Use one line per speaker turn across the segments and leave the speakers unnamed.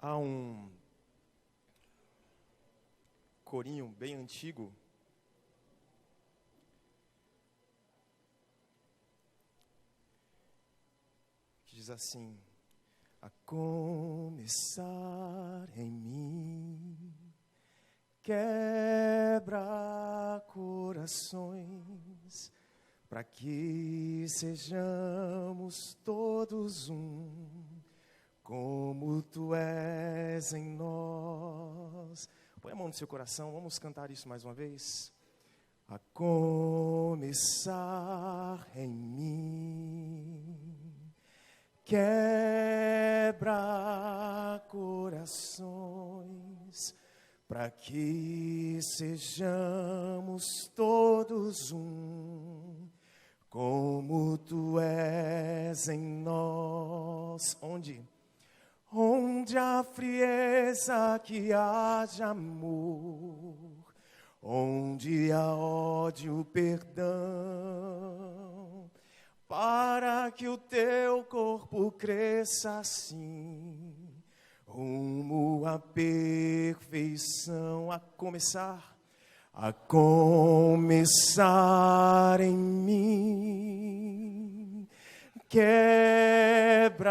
Há um corinho bem antigo que diz assim: a começar em mim, quebra corações, para que sejamos todos um, como tu és em nós. Põe a mão no seu coração, vamos cantar isso mais uma vez. A começar em mim, quebra corações, para que sejamos todos um, como tu és em nós. Onde há frieza que haja amor, onde há ódio, perdão, para que o teu corpo cresça assim, rumo à perfeição. A começar em mim, quebra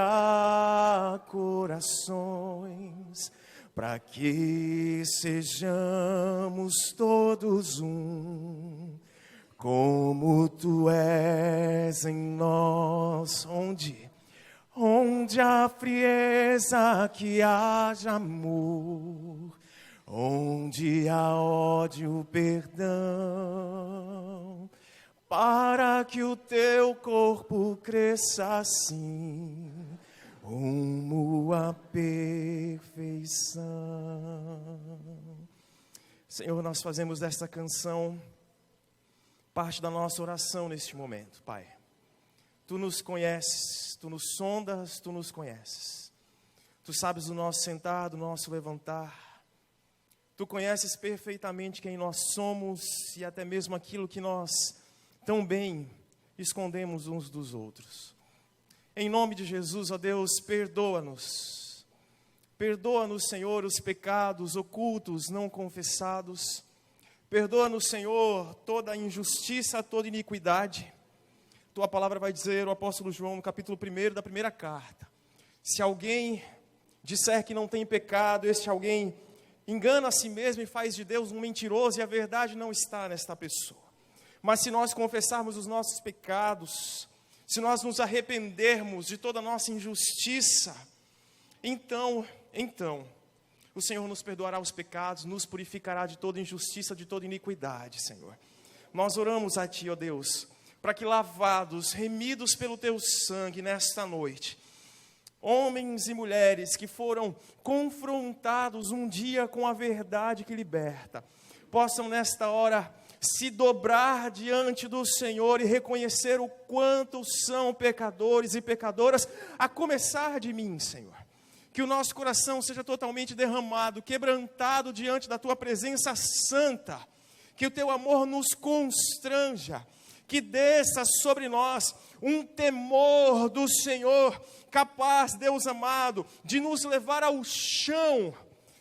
corações, para que sejamos todos um, como tu és em nós. Onde há frieza que haja amor, onde há ódio, perdão, para que o teu corpo cresça assim, rumo à perfeição. Senhor, nós fazemos desta canção parte da nossa oração neste momento, Pai. Tu nos conheces, Tu nos sondas, Tu nos conheces. Tu sabes do nosso sentar, do nosso levantar. Tu conheces perfeitamente quem nós somos e até mesmo aquilo que nós tão bem escondemos uns dos outros. Em nome de Jesus, ó Deus, perdoa-nos. Perdoa-nos, Senhor, os pecados ocultos, não confessados. Perdoa-nos, Senhor, toda injustiça, toda iniquidade. Tua palavra vai dizer, o apóstolo João, no capítulo 1 da primeira carta: se alguém disser que não tem pecado, este alguém engana a si mesmo e faz de Deus um mentiroso, e a verdade não está nesta pessoa. Mas se nós confessarmos os nossos pecados, se nós nos arrependermos de toda a nossa injustiça, então, o Senhor nos perdoará os pecados, nos purificará de toda injustiça, de toda iniquidade, Senhor. Nós oramos a Ti, ó Deus, para que lavados, remidos pelo Teu sangue nesta noite, homens e mulheres que foram confrontados um dia com a verdade que liberta, possam nesta hora se dobrar diante do Senhor e reconhecer o quanto são pecadores e pecadoras, a começar de mim, Senhor. Que o nosso coração seja totalmente derramado, quebrantado diante da Tua presença santa, que o Teu amor nos constranja, que desça sobre nós um temor do Senhor, capaz, Deus amado, de nos levar ao chão.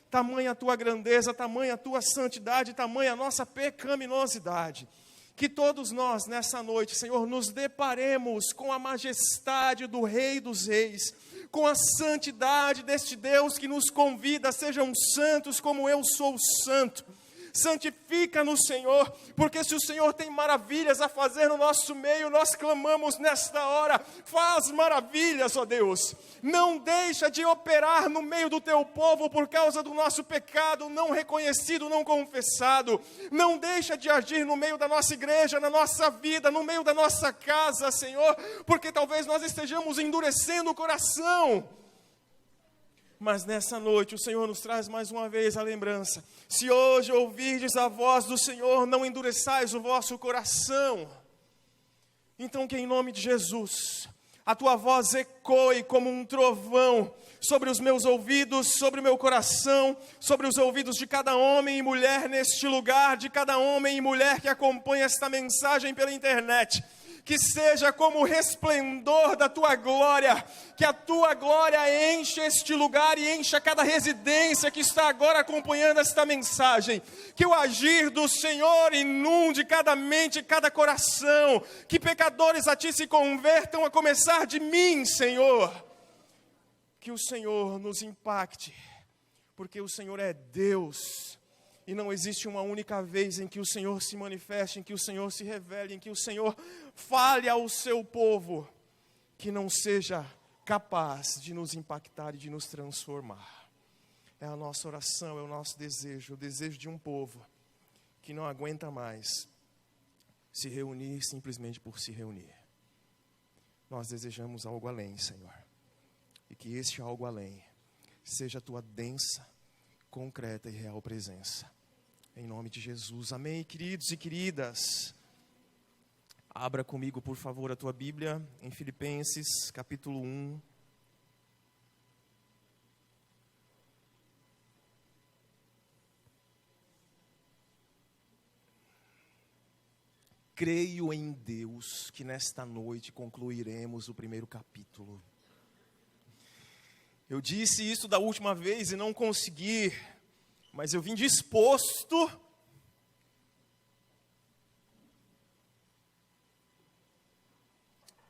Tamanha a Tua grandeza, tamanha a Tua santidade, tamanha a nossa pecaminosidade. Que todos nós, nessa noite, Senhor, nos deparemos com a majestade do Rei dos Reis, com a santidade deste Deus que nos convida: sejam santos como eu sou santo. Santifica-nos, Senhor, porque se o Senhor tem maravilhas a fazer no nosso meio, nós clamamos nesta hora: faz maravilhas, ó Deus. Não deixa de operar no meio do Teu povo por causa do nosso pecado não reconhecido, não confessado. Não deixa de agir no meio da nossa igreja, na nossa vida, no meio da nossa casa, Senhor, porque talvez nós estejamos endurecendo o coração. Mas nessa noite o Senhor nos traz mais uma vez a lembrança: se hoje ouvirdes a voz do Senhor, não endureçais o vosso coração. Então que em nome de Jesus, a Tua voz ecoe como um trovão sobre os meus ouvidos, sobre o meu coração, sobre os ouvidos de cada homem e mulher neste lugar, de cada homem e mulher que acompanha esta mensagem pela internet. que seja como o resplendor da tua glória, que a tua glória encha este lugar e encha cada residência que está agora acompanhando esta mensagem, que o agir do Senhor inunde cada mente, cada coração, que pecadores a ti se convertam, a começar de mim, Senhor, que o Senhor nos impacte, porque o Senhor é Deus, e não existe uma única vez em que o Senhor se manifeste, em que o Senhor se revele, em que o Senhor fale ao seu povo, que não seja capaz de nos impactar e de nos transformar. É a nossa oração, é o nosso desejo, o desejo de um povo que não aguenta mais se reunir simplesmente por se reunir. Nós desejamos algo além, Senhor, e que este algo além seja a tua densa, concreta e real presença. Em nome de Jesus. Amém, queridos e queridas. Abra comigo, por favor, a tua Bíblia em Filipenses, capítulo 1. Creio em Deus que nesta noite concluiremos o primeiro capítulo. Eu disse isso da última vez e não consegui, mas eu vim disposto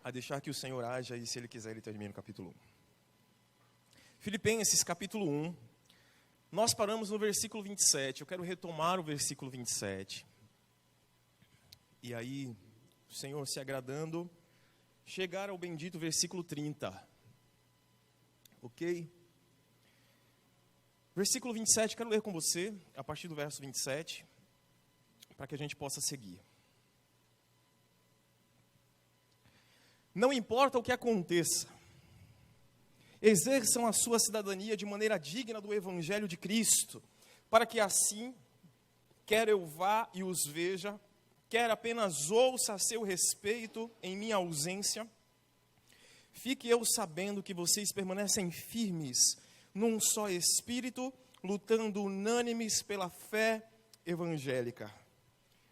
a deixar que o Senhor haja e, se Ele quiser, Ele termina o capítulo 1. Filipenses, capítulo 1, nós paramos no versículo 27, eu quero retomar o versículo 27. E aí, o Senhor se agradando, chegar ao bendito versículo 30. Ok? Versículo 27, quero ler com você, a partir do verso 27, para que a gente possa seguir. Não importa o que aconteça, exerçam a sua cidadania de maneira digna do Evangelho de Cristo, para que assim, quer eu vá e os veja, quer apenas ouça a seu respeito em minha ausência, fique eu sabendo que vocês permanecem firmes num só espírito, lutando unânimes pela fé evangélica,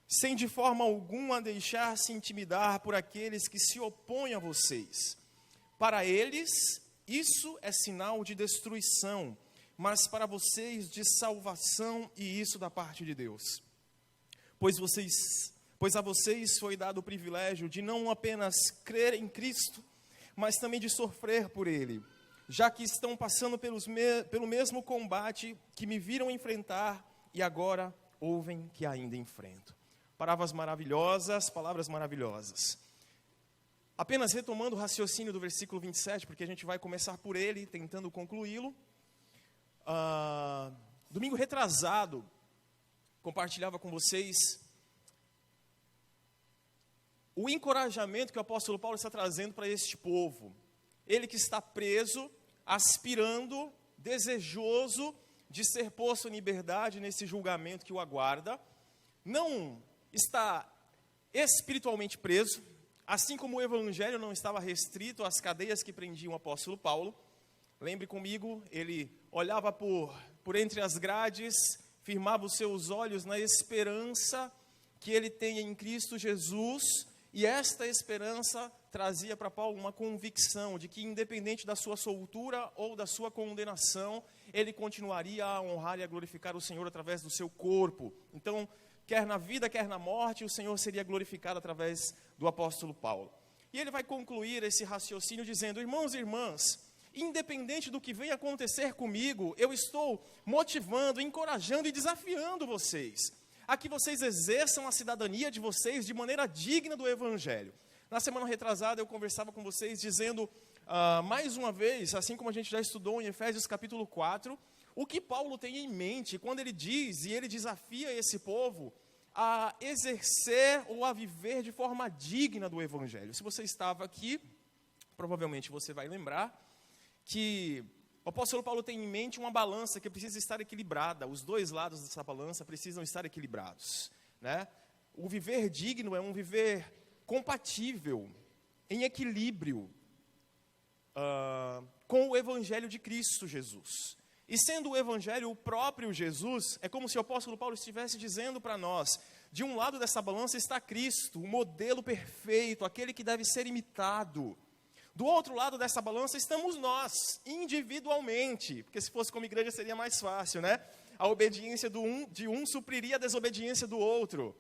sem de forma alguma deixar-se intimidar por aqueles que se opõem a vocês. Para eles, isso é sinal de destruição, mas para vocês de salvação, e isso da parte de Deus. Pois a vocês foi dado o privilégio de não apenas crer em Cristo, mas também de sofrer por Ele, já que estão passando pelo mesmo combate que me viram enfrentar e agora ouvem que ainda enfrento. Palavras maravilhosas. Apenas retomando o raciocínio do versículo 27, porque a gente vai começar por ele, tentando concluí-lo. Domingo retrasado, compartilhava com vocês o encorajamento que o apóstolo Paulo está trazendo para este povo. Ele que está preso, aspirando, desejoso de ser posto em liberdade nesse julgamento que o aguarda, não está espiritualmente preso, assim como o evangelho não estava restrito às cadeias que prendiam o apóstolo Paulo. Lembre comigo, ele olhava por entre as grades, firmava os seus olhos na esperança que ele tem em Cristo Jesus, e esta esperança trazia para Paulo uma convicção de que, independente da sua soltura ou da sua condenação, ele continuaria a honrar e a glorificar o Senhor através do seu corpo. Então, quer na vida, quer na morte, o Senhor seria glorificado através do apóstolo Paulo. E ele vai concluir esse raciocínio dizendo: irmãos e irmãs, independente do que venha acontecer comigo, eu estou motivando, encorajando e desafiando vocês a que vocês exerçam a cidadania de vocês de maneira digna do Evangelho. Na semana retrasada eu conversava com vocês dizendo, mais uma vez, assim como a gente já estudou em Efésios capítulo 4, o que Paulo tem em mente quando ele diz e ele desafia esse povo a exercer ou a viver de forma digna do Evangelho. Se você estava aqui, provavelmente você vai lembrar que o apóstolo Paulo tem em mente uma balança que precisa estar equilibrada. Os dois lados dessa balança precisam estar equilibrados, né? O viver digno é um viver compatível, em equilíbrio com o Evangelho de Cristo Jesus. E sendo o Evangelho o próprio Jesus, é como se o apóstolo Paulo estivesse dizendo para nós: De um lado dessa balança está Cristo, o modelo perfeito, aquele que deve ser imitado. Do outro lado dessa balança estamos nós, individualmente, porque se fosse como igreja seria mais fácil, né? A obediência de um supriria a desobediência do outro.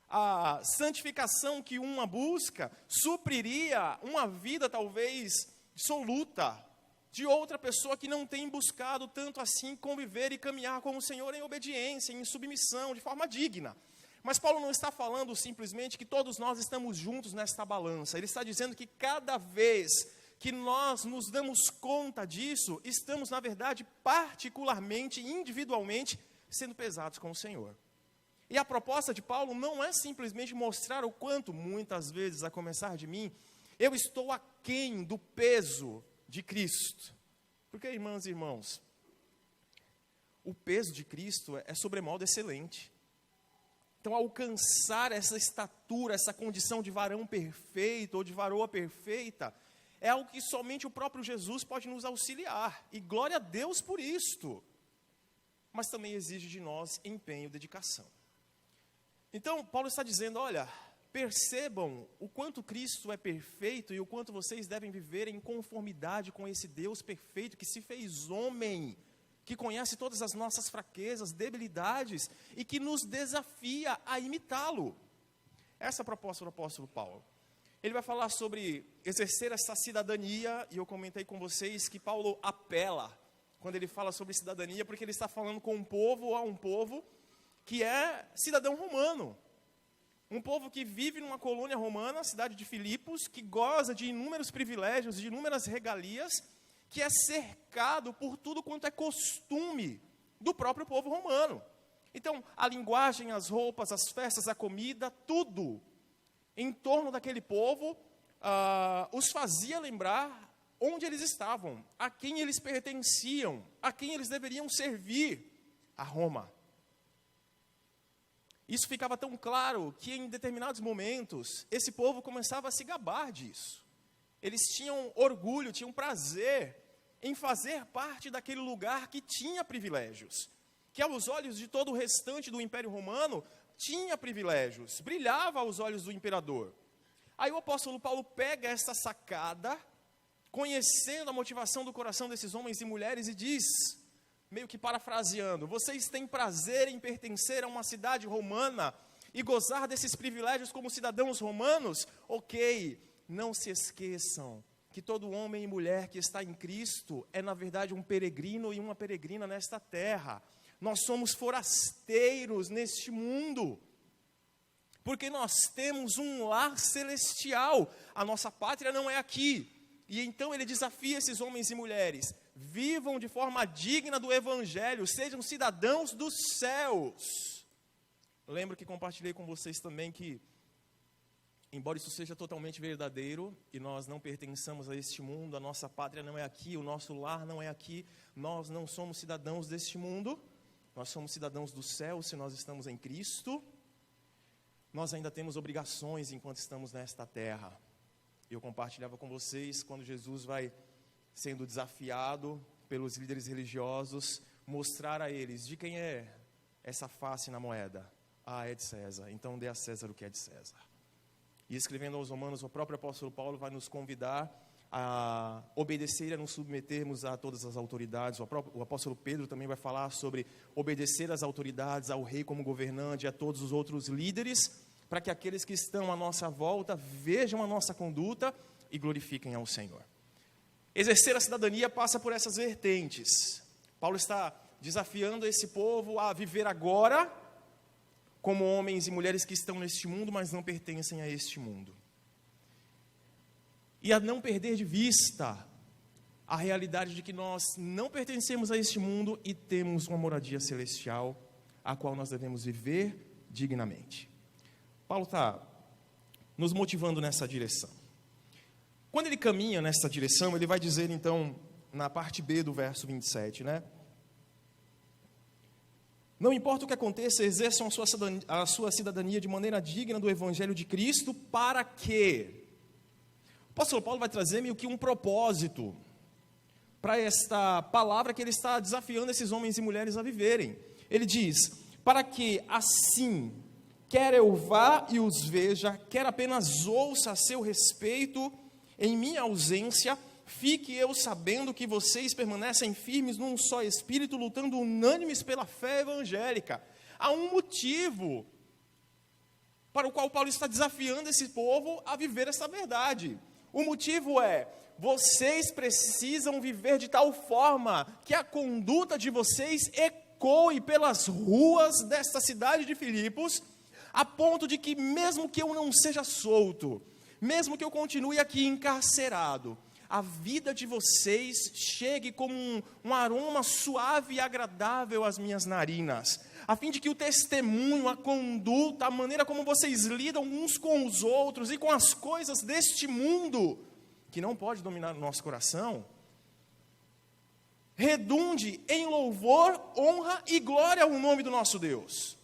A santificação que uma busca supriria uma vida talvez dissoluta de outra pessoa que não tem buscado tanto assim conviver e caminhar com o Senhor em obediência, em submissão, de forma digna. Mas Paulo não está falando simplesmente que todos nós estamos juntos nesta balança. Ele está dizendo que cada vez que nós nos damos conta disso, estamos, na verdade, particularmente, individualmente, sendo pesados com o Senhor. E a proposta de Paulo não é simplesmente mostrar o quanto, muitas vezes, a começar de mim, eu estou aquém do peso de Cristo. Porque, irmãs e irmãos, o peso de Cristo é sobremodo excelente. Então, alcançar essa estatura, essa condição de varão perfeito ou de varoa perfeita, é algo que somente o próprio Jesus pode nos auxiliar. E glória a Deus por isto. Mas também exige de nós empenho e dedicação. Então, Paulo está dizendo, olha, percebam o quanto Cristo é perfeito e o quanto vocês devem viver em conformidade com esse Deus perfeito que se fez homem, que conhece todas as nossas fraquezas, debilidades e que nos desafia a imitá-lo. Essa é a proposta do apóstolo Paulo. Ele vai falar sobre exercer essa cidadania, e eu comentei com vocês que Paulo apela, quando ele fala sobre cidadania, porque ele está falando com um povo, a um povo que é cidadão romano. Um povo que vive numa colônia romana, a cidade de Filipos, que goza de inúmeros privilégios, de inúmeras regalias, que é cercado por tudo quanto é costume do próprio povo romano. Então, a linguagem, as roupas, as festas, a comida, tudo em torno daquele povo os fazia lembrar onde eles estavam, a quem eles pertenciam, a quem eles deveriam servir, a Roma. Isso ficava tão claro que em determinados momentos, esse povo começava a se gabar disso. Eles tinham orgulho, tinham prazer em fazer parte daquele lugar que tinha privilégios, que aos olhos de todo o restante do Império Romano, tinha privilégios, brilhava aos olhos do imperador. Aí o apóstolo Paulo pega essa sacada, conhecendo a motivação do coração desses homens e mulheres, e diz, meio que parafraseando, vocês têm prazer em pertencer a uma cidade romana e gozar desses privilégios como cidadãos romanos? Ok, não se esqueçam que todo homem e mulher que está em Cristo é, na verdade, um peregrino e uma peregrina nesta terra. Nós somos forasteiros neste mundo, porque nós temos um lar celestial. A nossa pátria não é aqui. E então ele desafia esses homens e mulheres, vivam de forma digna do Evangelho, sejam cidadãos dos céus. Lembro que compartilhei com vocês também que, embora isso seja totalmente verdadeiro, e nós não pertençamos a este mundo, a nossa pátria não é aqui, o nosso lar não é aqui, nós não somos cidadãos deste mundo, nós somos cidadãos do céu se nós estamos em Cristo, nós ainda temos obrigações enquanto estamos nesta terra. Eu compartilhava com vocês, quando Jesus vai sendo desafiado pelos líderes religiosos, mostrar a eles, de quem é essa face na moeda? Ah, é de César, então dê a César o que é de César. E escrevendo aos Romanos, o próprio apóstolo Paulo vai nos convidar a obedecer e a nos submetermos a todas as autoridades. O apóstolo Pedro também vai falar sobre obedecer às autoridades, ao rei como governante, a todos os outros líderes, para que aqueles que estão à nossa volta vejam a nossa conduta e glorifiquem ao Senhor. Exercer a cidadania passa por essas vertentes. Paulo está desafiando esse povo a viver agora como homens e mulheres que estão neste mundo, mas não pertencem a este mundo. E a não perder de vista a realidade de que nós não pertencemos a este mundo e temos uma moradia celestial, a qual nós devemos viver dignamente. Paulo está nos motivando nessa direção. Quando ele caminha nessa direção, ele vai dizer então, na parte B do verso 27, né? Não importa o que aconteça, exerçam a sua cidadania de maneira digna do Evangelho de Cristo, para que... O apóstolo Paulo vai trazer meio que um propósito para esta palavra que ele está desafiando esses homens e mulheres a viverem. Ele diz, para que assim quer eu vá e os veja, quer apenas ouça a seu respeito, em minha ausência, fique eu sabendo que vocês permanecem firmes num só espírito, lutando unânimes pela fé evangélica. Há um motivo para o qual Paulo está desafiando esse povo a viver essa verdade. O motivo é: vocês precisam viver de tal forma que a conduta de vocês ecoe pelas ruas desta cidade de Filipos, a ponto de que mesmo que eu não seja solto, mesmo que eu continue aqui encarcerado, a vida de vocês chegue como um aroma suave e agradável às minhas narinas, a fim de que o testemunho, a conduta, a maneira como vocês lidam uns com os outros e com as coisas deste mundo, que não pode dominar o nosso coração, redunde em louvor, honra e glória ao nome do nosso Deus.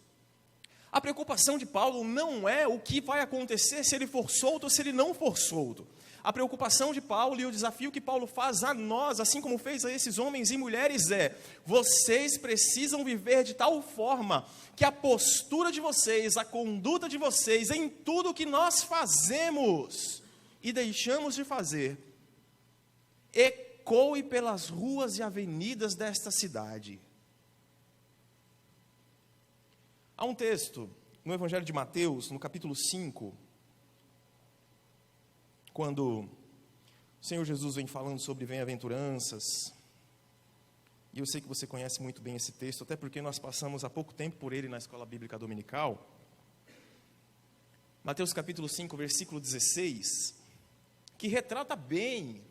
A preocupação de Paulo não é o que vai acontecer se ele for solto ou se ele não for solto. A preocupação de Paulo e o desafio que Paulo faz a nós, assim como fez a esses homens e mulheres, é: vocês precisam viver de tal forma que a postura de vocês, a conduta de vocês, em tudo que nós fazemos e deixamos de fazer, ecoe pelas ruas e avenidas desta cidade. Há um texto no Evangelho de Mateus, no capítulo 5, quando o Senhor Jesus vem falando sobre bem-aventuranças, e eu sei que você conhece muito bem esse texto, até porque nós passamos há pouco tempo por ele na escola bíblica dominical. Mateus capítulo 5, versículo 16, que retrata bem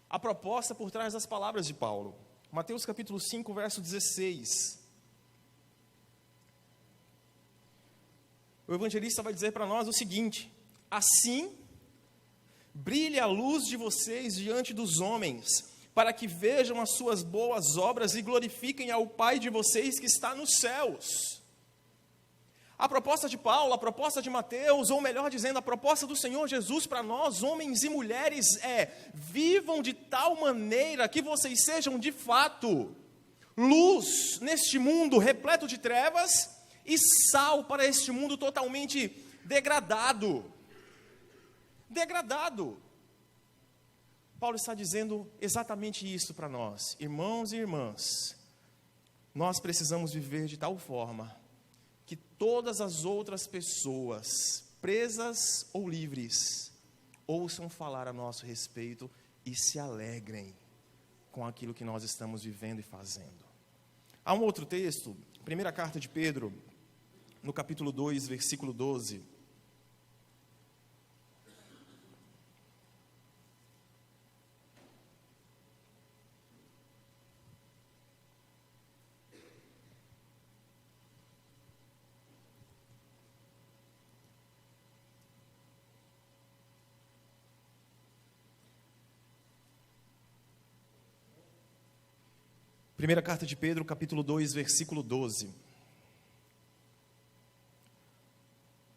a proposta por trás das palavras de Paulo. Mateus capítulo 5, verso 16. O evangelista vai dizer para nós o seguinte: assim, brilhe a luz de vocês diante dos homens, para que vejam as suas boas obras e glorifiquem ao Pai de vocês que está nos céus. A proposta de Paulo, a proposta de Mateus, ou melhor dizendo, a proposta do Senhor Jesus para nós, homens e mulheres, é: vivam de tal maneira que vocês sejam de fato luz neste mundo repleto de trevas e sal para este mundo totalmente degradado. Degradado. Paulo está dizendo exatamente isso para nós. Irmãos e irmãs, nós precisamos viver de tal forma que todas as outras pessoas, presas ou livres, ouçam falar a nosso respeito e se alegrem com aquilo que nós estamos vivendo e fazendo. Há um outro texto, primeira carta de Pedro, no capítulo 2, versículo 12. Primeira carta de Pedro, capítulo 2, versículo 12. O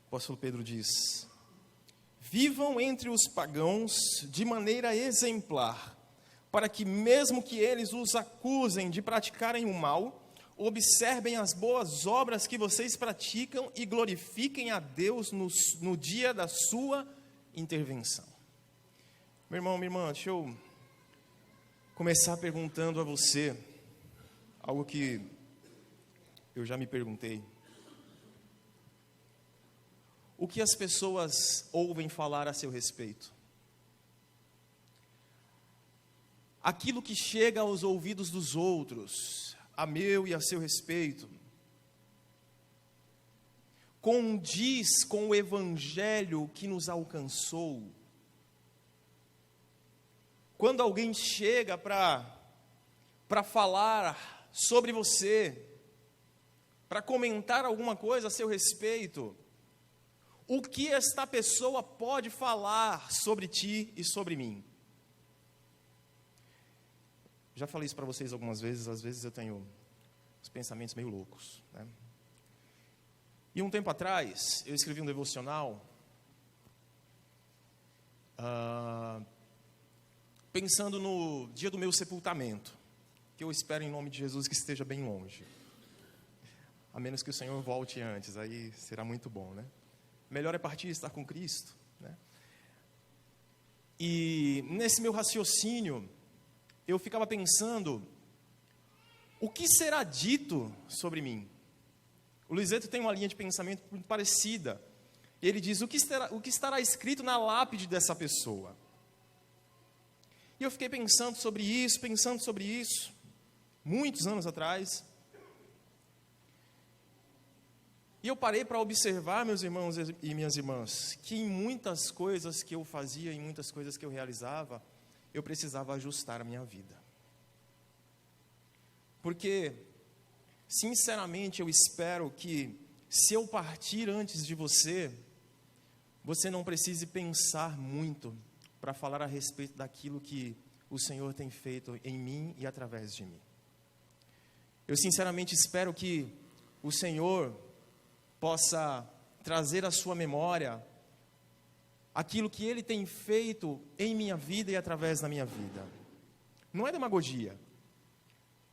apóstolo Pedro diz: vivam entre os pagãos de maneira exemplar, para que mesmo que eles os acusem de praticarem o mal, observem as boas obras que vocês praticam e glorifiquem a Deus no dia da sua intervenção. Meu irmão, minha irmã, deixa eu começar perguntando a você algo que eu já me perguntei. O que as pessoas ouvem falar a seu respeito? Aquilo que chega aos ouvidos dos outros, a meu e a seu respeito, condiz com o evangelho que nos alcançou? Quando alguém chega para falar sobre você, para comentar alguma coisa a seu respeito, o que esta pessoa pode falar sobre ti e sobre mim? Já falei isso para vocês algumas vezes, às vezes eu tenho os pensamentos meio loucos, né? E um tempo atrás, eu escrevi um devocional, pensando no dia do meu sepultamento, que eu espero em nome de Jesus que esteja bem longe. A menos que o Senhor volte antes, aí será muito bom, né? Melhor é partir e estar com Cristo, né? E nesse meu raciocínio, eu ficava pensando, o que será dito sobre mim? O Liseto tem uma linha de pensamento muito parecida. Ele diz, o que estará escrito na lápide dessa pessoa? E eu fiquei pensando sobre isso, muitos anos atrás. E eu parei para observar, meus irmãos e minhas irmãs, que em muitas coisas que eu fazia, em muitas coisas que eu realizava, eu precisava ajustar a minha vida. Porque, sinceramente, eu espero que, se eu partir antes de você, você não precise pensar muito para falar a respeito daquilo que o Senhor tem feito em mim e através de mim. Eu, sinceramente, espero que o Senhor possa trazer à sua memória aquilo que Ele tem feito em minha vida e através da minha vida. Não é demagogia.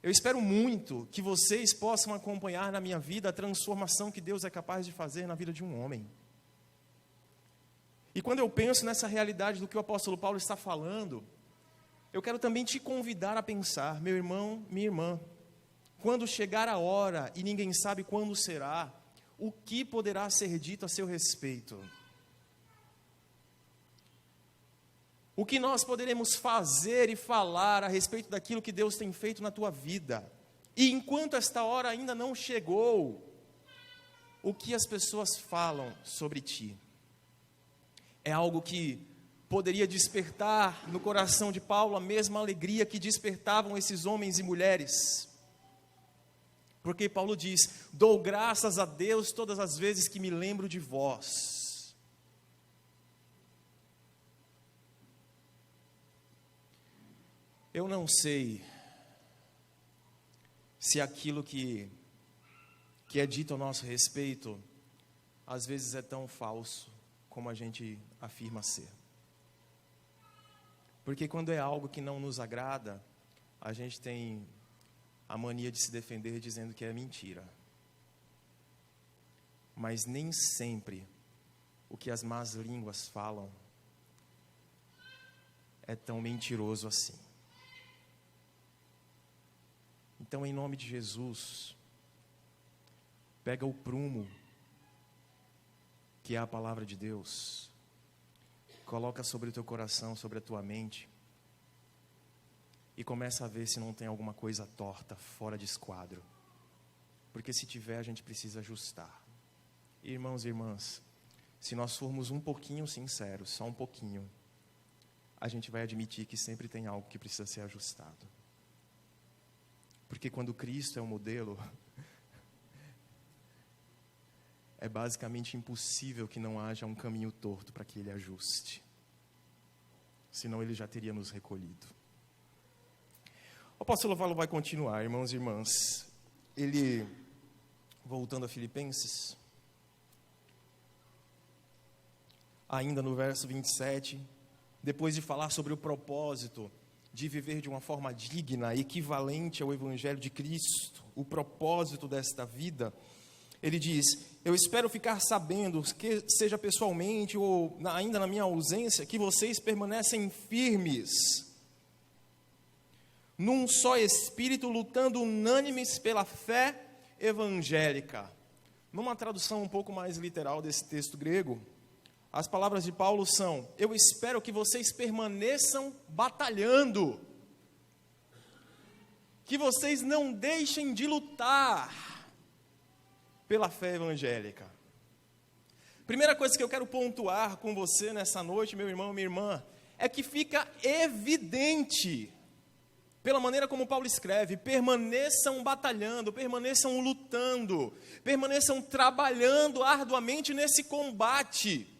Eu espero muito que vocês possam acompanhar na minha vida a transformação que Deus é capaz de fazer na vida de um homem. E quando eu penso nessa realidade do que o apóstolo Paulo está falando, eu quero também te convidar a pensar, meu irmão, minha irmã, quando chegar a hora e ninguém sabe quando será, o que poderá ser dito a seu respeito? O que nós poderemos fazer e falar a respeito daquilo que Deus tem feito na tua vida? E enquanto esta hora ainda não chegou, o que as pessoas falam sobre ti? É algo que poderia despertar no coração de Paulo a mesma alegria que despertavam esses homens e mulheres. Porque Paulo diz, dou graças a Deus todas as vezes que me lembro de vós. Eu não sei se aquilo que é dito a nosso respeito, às vezes é tão falso como a gente afirma ser. Porque quando é algo que não nos agrada, a gente tem a mania de se defender dizendo que é mentira. Mas nem sempre o que as más línguas falam é tão mentiroso assim. Então, em nome de Jesus, pega o prumo, que é a palavra de Deus, coloca sobre o teu coração, sobre a tua mente, e começa a ver se não tem alguma coisa torta, fora de esquadro. Porque se tiver, a gente precisa ajustar. Irmãos e irmãs, se nós formos um pouquinho sinceros, só um pouquinho, a gente vai admitir que sempre tem algo que precisa ser ajustado. Porque quando Cristo é o modelo, é basicamente impossível que não haja um caminho torto para que Ele ajuste. Senão Ele já teria nos recolhido. O apóstolo Paulo vai continuar, irmãos e irmãs. Ele, voltando a Filipenses, ainda no verso 27, depois de falar sobre o propósito de viver de uma forma digna, equivalente ao Evangelho de Cristo, o propósito desta vida, ele diz, eu espero ficar sabendo, que seja pessoalmente ou ainda na minha ausência, que vocês permanecem firmes, num só espírito, lutando unânimes pela fé evangélica. Numa tradução um pouco mais literal desse texto grego, as palavras de Paulo são, eu espero que vocês permaneçam batalhando, que vocês não deixem de lutar pela fé evangélica. Primeira coisa que eu quero pontuar com você nessa noite, meu irmão, minha irmã, é que fica evidente, pela maneira como Paulo escreve, permaneçam batalhando, permaneçam lutando, permaneçam trabalhando arduamente nesse combate.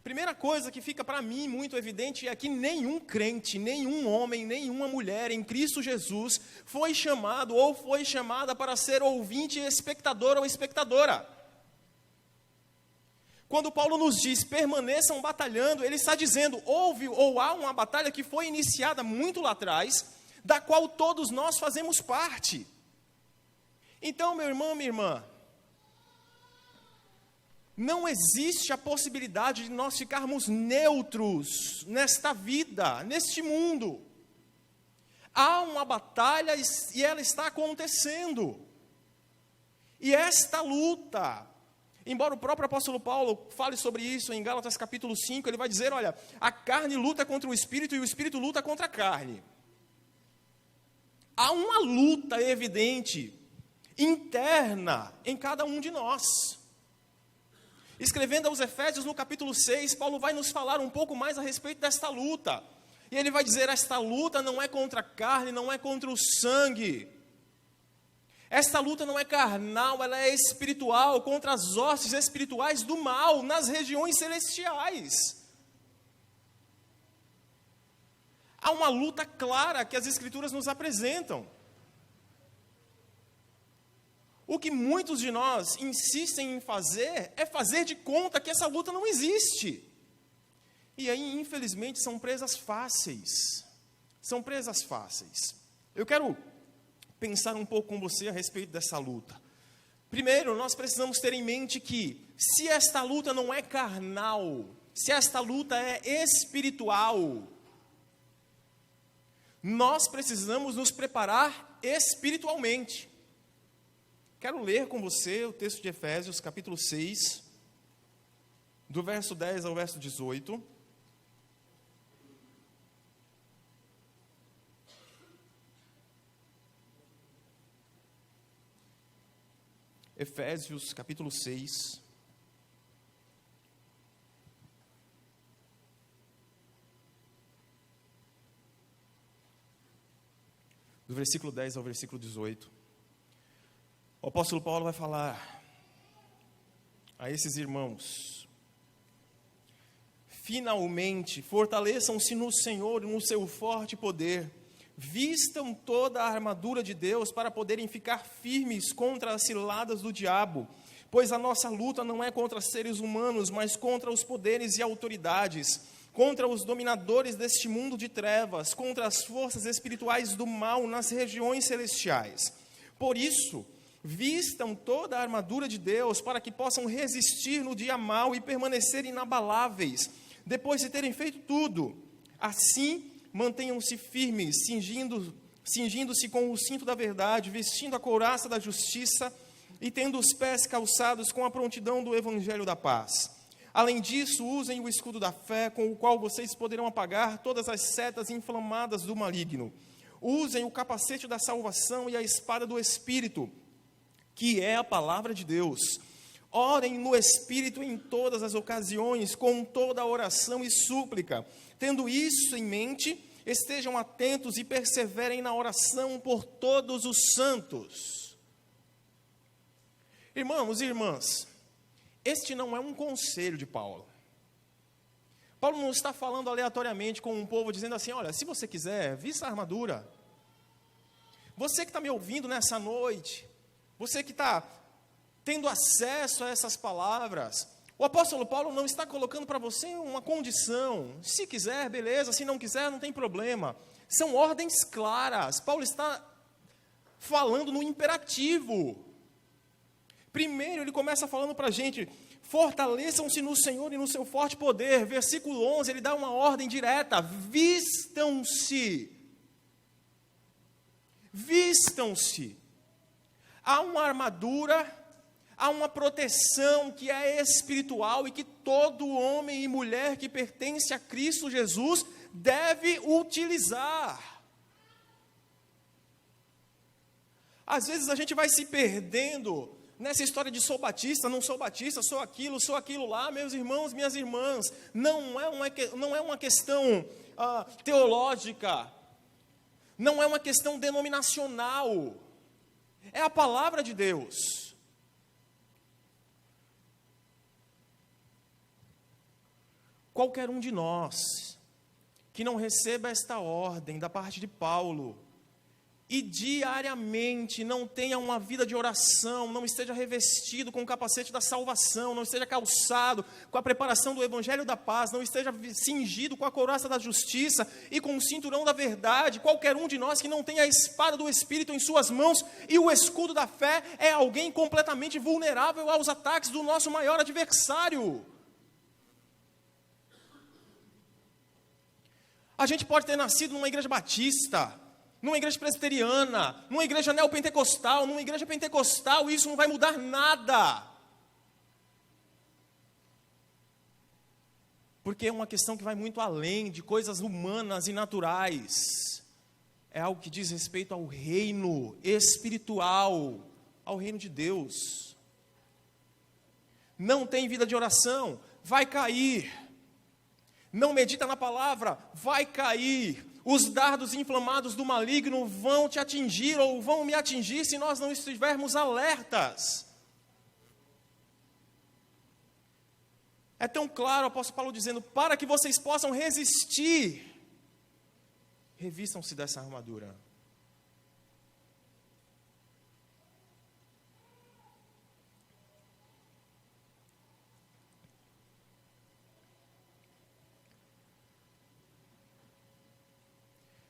Primeira coisa que fica para mim muito evidente é que nenhum crente, nenhum homem, nenhuma mulher em Cristo Jesus foi chamado ou foi chamada para ser ouvinte, espectador ou espectadora. Quando Paulo nos diz, permaneçam batalhando, ele está dizendo, houve ou há uma batalha que foi iniciada muito lá atrás, da qual todos nós fazemos parte. Então, meu irmão, minha irmã, não existe a possibilidade de nós ficarmos neutros nesta vida, neste mundo. Há uma batalha e ela está acontecendo. E esta luta, embora o próprio apóstolo Paulo fale sobre isso em Gálatas capítulo 5, ele vai dizer, olha, a carne luta contra o espírito e o espírito luta contra a carne. Há uma luta evidente, interna, em cada um de nós. Escrevendo aos Efésios no capítulo 6, Paulo vai nos falar um pouco mais a respeito desta luta. E ele vai dizer, esta luta não é contra a carne, não é contra o sangue. Esta luta não é carnal, ela é espiritual, contra as hostes espirituais do mal, nas regiões celestiais. Há uma luta clara que as Escrituras nos apresentam. O que muitos de nós insistem em fazer é fazer de conta que essa luta não existe. E aí, infelizmente, são presas fáceis. São presas fáceis. Eu quero pensar um pouco com você a respeito dessa luta. Primeiro, nós precisamos ter em mente que, se esta luta não é carnal, se esta luta é espiritual, nós precisamos nos preparar espiritualmente. Quero ler com você o texto de Efésios, capítulo 6, do verso 10 ao verso 18. Efésios, capítulo 6. Do versículo 10 ao versículo 18. O apóstolo Paulo vai falar a esses irmãos: finalmente, fortaleçam-se no Senhor e no seu forte poder. Vistam toda a armadura de Deus para poderem ficar firmes contra as ciladas do diabo, pois a nossa luta não é contra seres humanos, mas contra os poderes e autoridades, contra os dominadores deste mundo de trevas, contra as forças espirituais do mal nas regiões celestiais. Por isso, vistam toda a armadura de Deus para que possam resistir no dia mau e permanecer inabaláveis, depois de terem feito tudo. Assim, mantenham-se firmes, cingindo-se com o cinto da verdade, vestindo a couraça da justiça e tendo os pés calçados com a prontidão do evangelho da paz. Além disso, usem o escudo da fé, com o qual vocês poderão apagar todas as setas inflamadas do maligno. Usem o capacete da salvação e a espada do Espírito, que é a palavra de Deus. Orem no Espírito em todas as ocasiões, com toda a oração e súplica. Tendo isso em mente, estejam atentos e perseverem na oração por todos os santos. Irmãos e irmãs, este não é um conselho de Paulo. Paulo não está falando aleatoriamente com um povo, dizendo assim, olha, se você quiser, vista a armadura. Você que está me ouvindo nessa noite, você que está tendo acesso a essas palavras, o apóstolo Paulo não está colocando para você uma condição. Se quiser, beleza, se não quiser, não tem problema. São ordens claras. Paulo está falando no imperativo. Primeiro, ele começa falando para a gente, fortaleçam-se no Senhor e no seu forte poder. Versículo 11, ele dá uma ordem direta, vistam-se. Vistam-se. Há uma armadura, há uma proteção que é espiritual e que todo homem e mulher que pertence a Cristo Jesus deve utilizar. Às vezes a gente vai se perdendo nessa história de sou batista, sou aquilo lá, meus irmãos, minhas irmãs. Não é uma questão teológica, não é uma questão denominacional, é a palavra de Deus. Qualquer um de nós que não receba esta ordem da parte de Paulo, e diariamente não tenha uma vida de oração, não esteja revestido com o capacete da salvação, não esteja calçado com a preparação do evangelho da paz, não esteja cingido com a couraça da justiça e com o cinturão da verdade, qualquer um de nós que não tenha a espada do Espírito em suas mãos e o escudo da fé, é alguém completamente vulnerável aos ataques do nosso maior adversário. A gente pode ter nascido numa igreja batista, numa igreja presbiteriana, numa igreja neopentecostal, numa igreja pentecostal, e isso não vai mudar nada. Porque é uma questão que vai muito além de coisas humanas e naturais. É algo que diz respeito ao reino espiritual, ao reino de Deus. Não tem vida de oração, vai cair. Não medita na palavra, vai cair. Os dardos inflamados do maligno vão te atingir ou vão me atingir se nós não estivermos alertas. É tão claro o apóstolo Paulo dizendo, para que vocês possam resistir, revistam-se dessa armadura.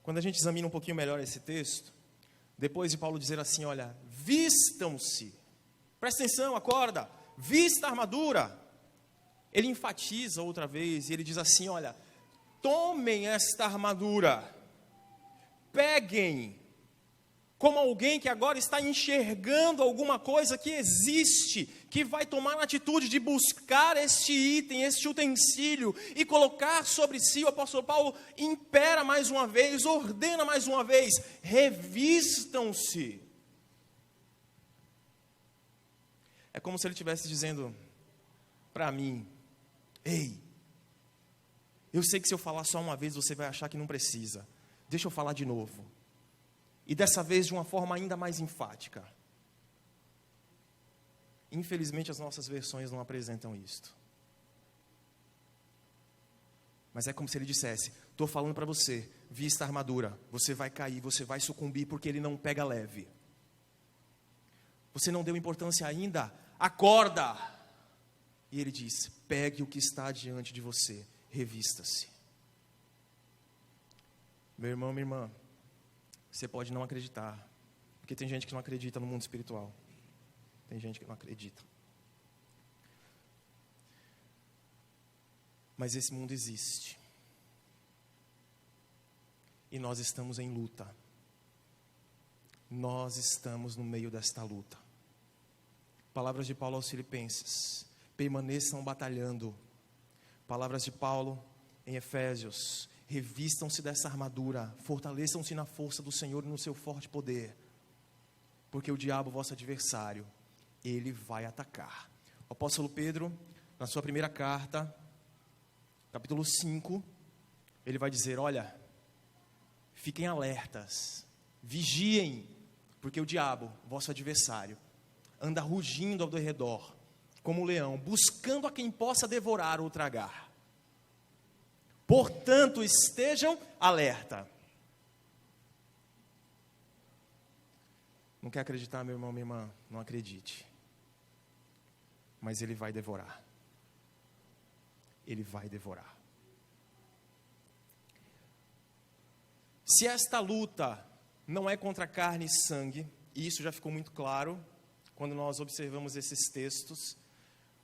Quando a gente examina um pouquinho melhor esse texto, depois de Paulo dizer assim, olha, vistam-se, presta atenção, acorda, vista a armadura, ele enfatiza outra vez, e ele diz assim, olha, tomem esta armadura, peguem, como alguém que agora está enxergando alguma coisa que existe, que vai tomar a atitude de buscar este item, este utensílio, e colocar sobre si. O apóstolo Paulo impera mais uma vez, ordena mais uma vez, revistam-se. É como se ele estivesse dizendo para mim, ei, eu sei que se eu falar só uma vez, você vai achar que não precisa, deixa eu falar de novo. E dessa vez de uma forma ainda mais enfática. Infelizmente as nossas versões não apresentam isto. Mas é como se ele dissesse, estou falando para você, vista a armadura, você vai cair, você vai sucumbir porque ele não pega leve. Você não deu importância ainda? Acorda! E ele diz, pegue o que está diante de você, revista-se. Meu irmão, minha irmã, você pode não acreditar, porque tem gente que não acredita no mundo espiritual. Tem gente que não acredita. Mas esse mundo existe. E nós estamos em luta. Nós estamos no meio desta luta. Palavras de Paulo aos Filipenses, permaneçam batalhando. Palavras de Paulo em Efésios, revistam-se dessa armadura, fortaleçam-se na força do Senhor e no seu forte poder, porque o diabo, vosso adversário, ele vai atacar. O apóstolo Pedro, na sua primeira carta, capítulo 5, ele vai dizer, olha, fiquem alertas, vigiem, porque o diabo, vosso adversário, anda rugindo ao redor, como um leão, buscando a quem possa devorar ou tragar. Portanto, estejam alerta. Não quer acreditar, meu irmão, minha irmã? Não acredite. Mas ele vai devorar. Ele vai devorar. Se esta luta não é contra carne e sangue, e isso já ficou muito claro quando nós observamos esses textos,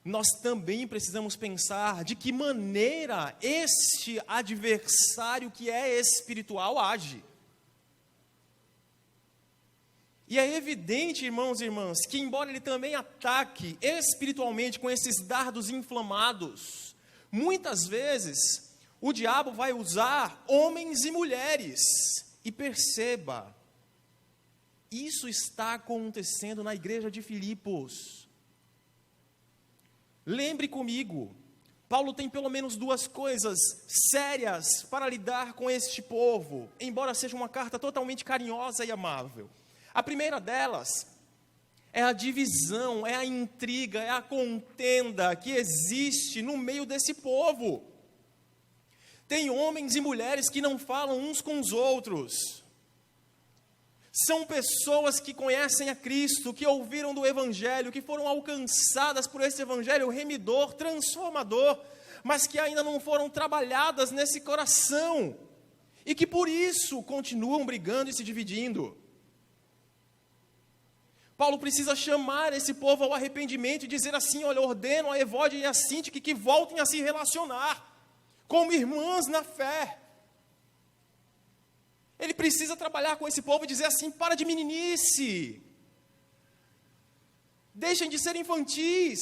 nós também precisamos pensar de que maneira este adversário que é espiritual age. E é evidente, irmãos e irmãs, que embora ele também ataque espiritualmente com esses dardos inflamados, muitas vezes o diabo vai usar homens e mulheres. E perceba, isso está acontecendo na igreja de Filipos. Lembre comigo, Paulo tem pelo menos duas coisas sérias para lidar com este povo, embora seja uma carta totalmente carinhosa e amável. A primeira delas é a divisão, é a intriga, é a contenda que existe no meio desse povo. Tem homens e mulheres que não falam uns com os outros. São pessoas que conhecem a Cristo, que ouviram do Evangelho, que foram alcançadas por esse Evangelho remidor, transformador, mas que ainda não foram trabalhadas nesse coração, e que por isso continuam brigando e se dividindo. Paulo precisa chamar esse povo ao arrependimento e dizer assim: olha, ordeno a Evódia e a Síntique que voltem a se relacionar como irmãs na fé. Ele precisa trabalhar com esse povo e dizer assim: para de meninice, deixem de ser infantis,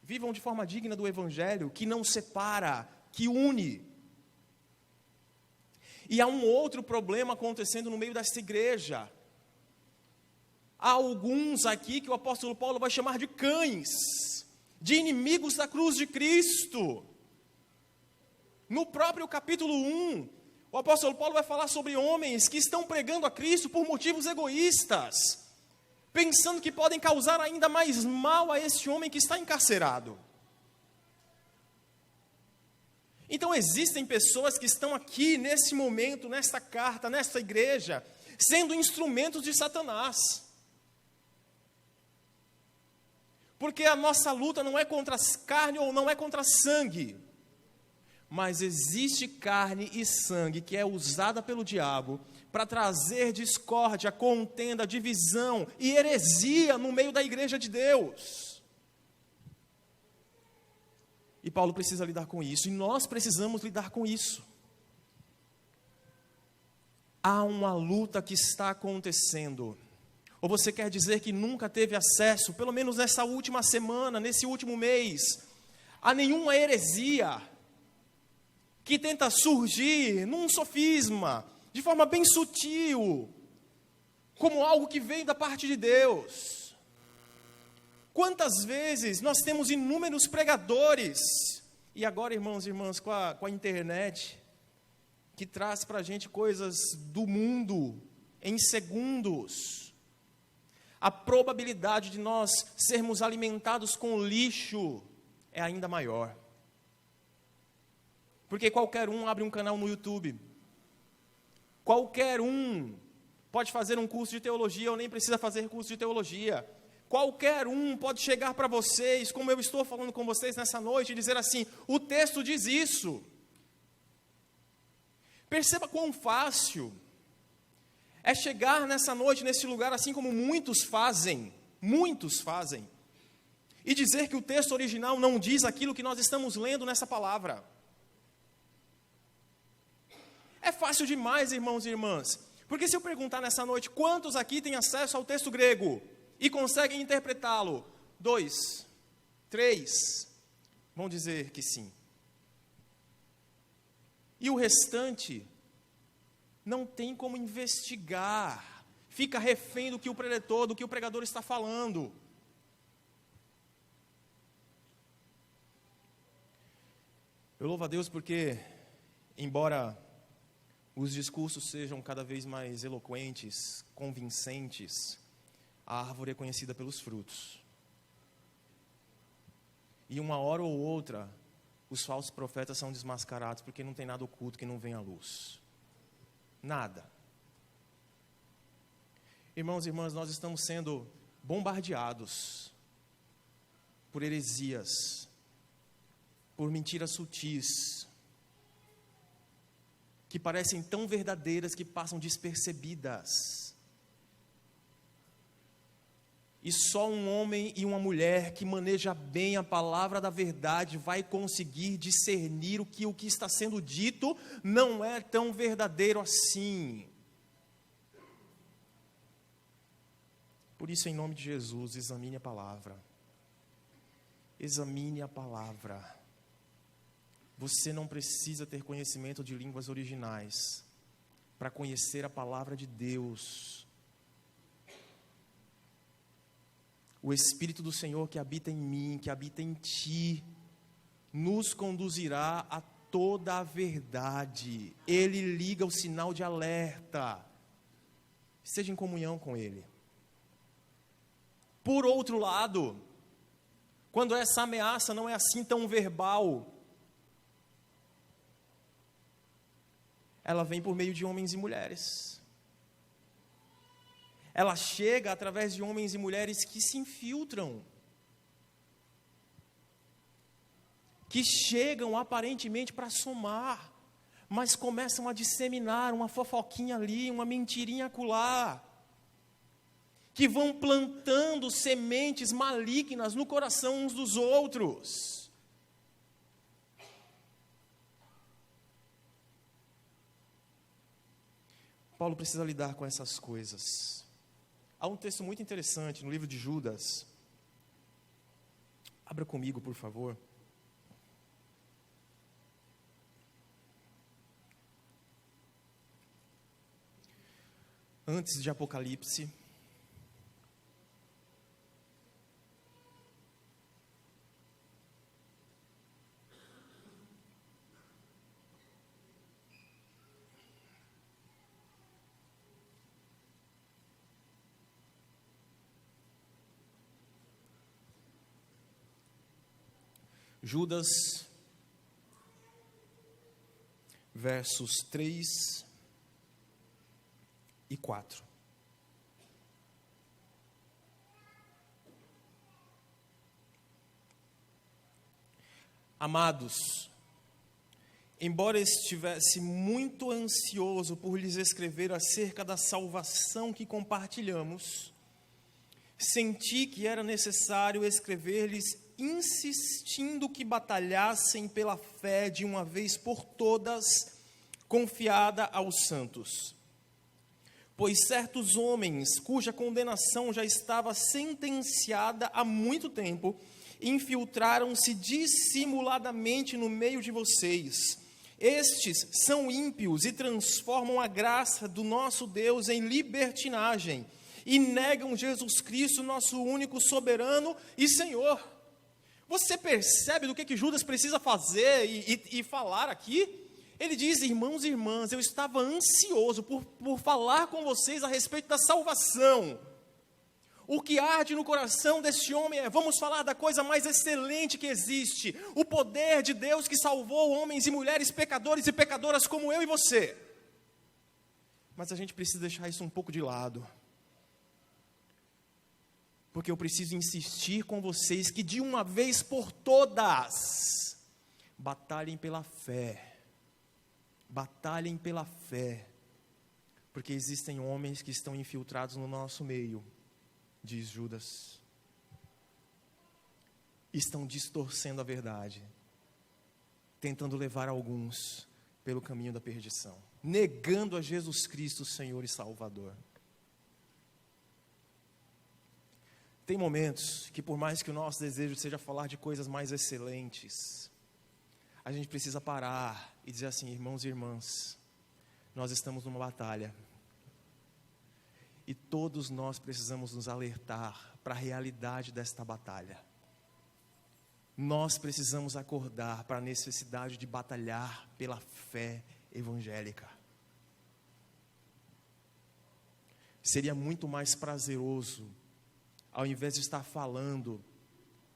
vivam de forma digna do Evangelho, que não separa, que une. E há um outro problema acontecendo no meio dessa igreja. Há alguns aqui que o apóstolo Paulo vai chamar de cães, de inimigos da cruz de Cristo. No próprio capítulo 1, o apóstolo Paulo vai falar sobre homens que estão pregando a Cristo por motivos egoístas, pensando que podem causar ainda mais mal a esse homem que está encarcerado. Então existem pessoas que estão aqui nesse momento, nesta carta, nesta igreja, sendo instrumentos de Satanás. Porque a nossa luta não é contra carne ou não é contra sangue, mas existe carne e sangue que é usada pelo diabo para trazer discórdia, contenda, divisão e heresia no meio da igreja de Deus. E Paulo precisa lidar com isso, e nós precisamos lidar com isso. Há uma luta que está acontecendo. Ou você quer dizer que nunca teve acesso, pelo menos nessa última semana, nesse último mês, a nenhuma heresia que tenta surgir num sofisma, de forma bem sutil, como algo que vem da parte de Deus? Quantas vezes nós temos inúmeros pregadores, e agora, irmãos e irmãs, com a internet, que traz para a gente coisas do mundo em segundos, a probabilidade de nós sermos alimentados com lixo é ainda maior. Porque qualquer um abre um canal no YouTube. Qualquer um pode fazer um curso de teologia ou nem precisa fazer curso de teologia. Qualquer um pode chegar para vocês, como eu estou falando com vocês nessa noite, e dizer assim: o texto diz isso. Perceba quão fácil é chegar nessa noite, nesse lugar, assim como muitos fazem, e dizer que o texto original não diz aquilo que nós estamos lendo nessa palavra. É fácil demais, irmãos e irmãs, porque se eu perguntar nessa noite, quantos aqui têm acesso ao texto grego e conseguem interpretá-lo? 2, 3, vão dizer que sim. E o restante não tem como investigar, fica refém do que o preletor, do que o pregador está falando. Eu louvo a Deus porque, embora os discursos sejam cada vez mais eloquentes, convincentes, a árvore é conhecida pelos frutos. E uma hora ou outra, os falsos profetas são desmascarados, porque não tem nada oculto que não vem à luz. Nada. Irmãos e irmãs, nós estamos sendo bombardeados por heresias, por mentiras sutis, que parecem tão verdadeiras que passam despercebidas. E só um homem e uma mulher que maneja bem a palavra da verdade vai conseguir discernir o que está sendo dito não é tão verdadeiro assim. Por isso, em nome de Jesus, examine a palavra. Examine a palavra. Você não precisa ter conhecimento de línguas originais para conhecer a palavra de Deus. O Espírito do Senhor que habita em mim, que habita em ti, nos conduzirá a toda a verdade. Ele liga o sinal de alerta. Esteja em comunhão com Ele. Por outro lado, quando essa ameaça não é assim tão verbal, ela vem por meio de homens e mulheres. Ela chega através de homens e mulheres que se infiltram, que chegam aparentemente para somar, mas começam a disseminar uma fofoquinha ali, uma mentirinha acolá, que vão plantando sementes malignas no coração uns dos outros. Paulo precisa lidar com essas coisas. Há um texto muito interessante no livro de Judas. Abra comigo, por favor. Antes de Apocalipse. Judas, versos 3 e 4. Amados, embora estivesse muito ansioso por lhes escrever acerca da salvação que compartilhamos, senti que era necessário escrever-lhes insistindo que batalhassem pela fé de uma vez por todas, confiada aos santos. Pois certos homens, cuja condenação já estava sentenciada há muito tempo, infiltraram-se dissimuladamente no meio de vocês. Estes são ímpios e transformam a graça do nosso Deus em libertinagem, e negam Jesus Cristo, nosso único soberano e Senhor. Você percebe do que Judas precisa fazer e falar aqui? Ele diz: irmãos e irmãs, eu estava ansioso por falar com vocês a respeito da salvação. O que arde no coração deste homem é: vamos falar da coisa mais excelente que existe, o poder de Deus que salvou homens e mulheres pecadores e pecadoras como eu e você. Mas a gente precisa deixar isso um pouco de lado, porque eu preciso insistir com vocês que de uma vez por todas, batalhem pela fé. Batalhem pela fé. Porque existem homens que estão infiltrados no nosso meio, diz Judas. Estão distorcendo a verdade, tentando levar alguns pelo caminho da perdição, negando a Jesus Cristo, Senhor e Salvador. Tem momentos que, por mais que o nosso desejo seja falar de coisas mais excelentes, a gente precisa parar e dizer assim: irmãos e irmãs, nós estamos numa batalha. E todos nós precisamos nos alertar para a realidade desta batalha. Nós precisamos acordar para a necessidade de batalhar pela fé evangélica. Seria muito mais prazeroso, ao invés de estar falando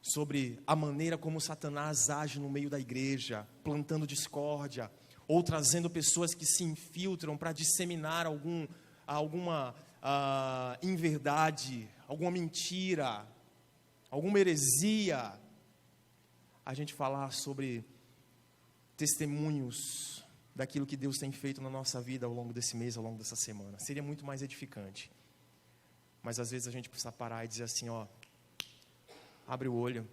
sobre a maneira como Satanás age no meio da igreja, plantando discórdia, ou trazendo pessoas que se infiltram para disseminar alguma inverdade, alguma mentira, alguma heresia, a gente falar sobre testemunhos daquilo que Deus tem feito na nossa vida ao longo desse mês, ao longo dessa semana. Seria muito mais edificante. Mas às vezes a gente precisa parar e dizer assim: ó, abre o olho,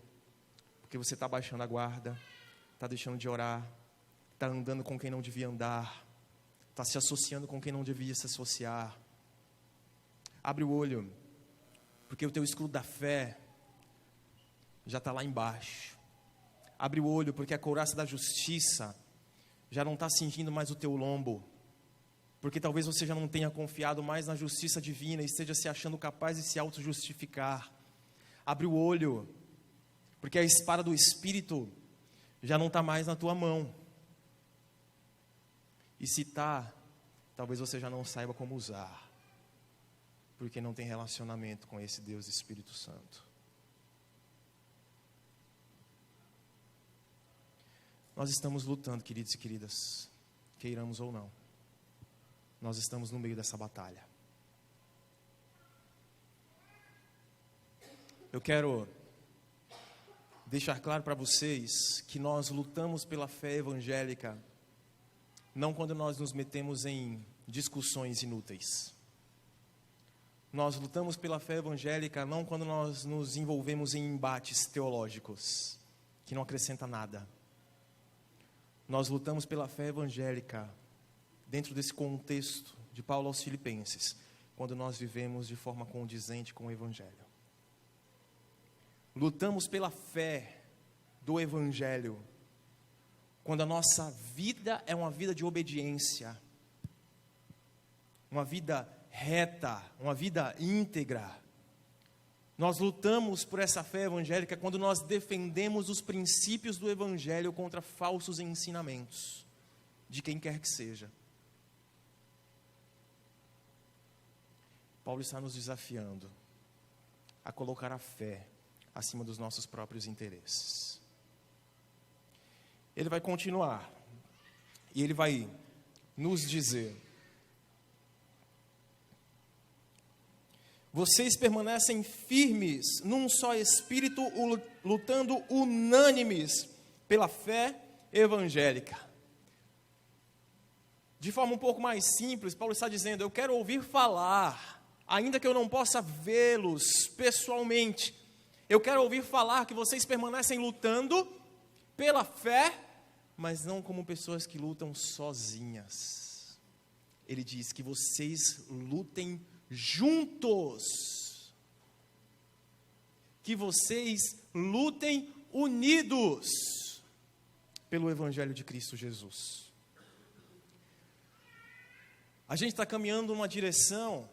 porque você está baixando a guarda, está deixando de orar, está andando com quem não devia andar, está se associando com quem não devia se associar. Abre o olho, porque o teu escudo da fé já está lá embaixo. Abre o olho, porque a couraça da justiça já não está cingindo mais o teu lombo, porque talvez você já não tenha confiado mais na justiça divina e esteja se achando capaz de se auto-justificar. Abre o olho, porque a espada do Espírito já não está mais na tua mão. E se está, talvez você já não saiba como usar, porque não tem relacionamento com esse Deus Espírito Santo. Nós estamos lutando, queridos e queridas, queiramos ou não. nós estamos no meio dessa batalha. Eu quero deixar claro para vocês que nós lutamos pela fé evangélica não quando nós nos metemos em discussões inúteis. Nós lutamos pela fé evangélica não quando nós nos envolvemos em embates teológicos, que não acrescenta nada. Nós lutamos pela fé evangélica dentro desse contexto de Paulo aos Filipenses, quando nós vivemos de forma condizente com o Evangelho. Lutamos pela fé do Evangelho quando a nossa vida é uma vida de obediência, uma vida reta, uma vida íntegra. Nós lutamos por essa fé evangélica quando nós defendemos os princípios do Evangelho contra falsos ensinamentos, de quem quer que seja. Paulo está nos desafiando a colocar a fé acima dos nossos próprios interesses. Ele vai continuar, e ele vai nos dizer: vocês permanecem firmes num só espírito, lutando unânimes pela fé evangélica. De forma um pouco mais simples, Paulo está dizendo: eu quero ouvir falar, ainda que eu não possa vê-los pessoalmente. Eu quero ouvir falar que vocês permanecem lutando pela fé, mas não como pessoas que lutam sozinhas. Ele diz que vocês lutem juntos, que vocês lutem unidos pelo Evangelho de Cristo Jesus. A gente está caminhando numa direção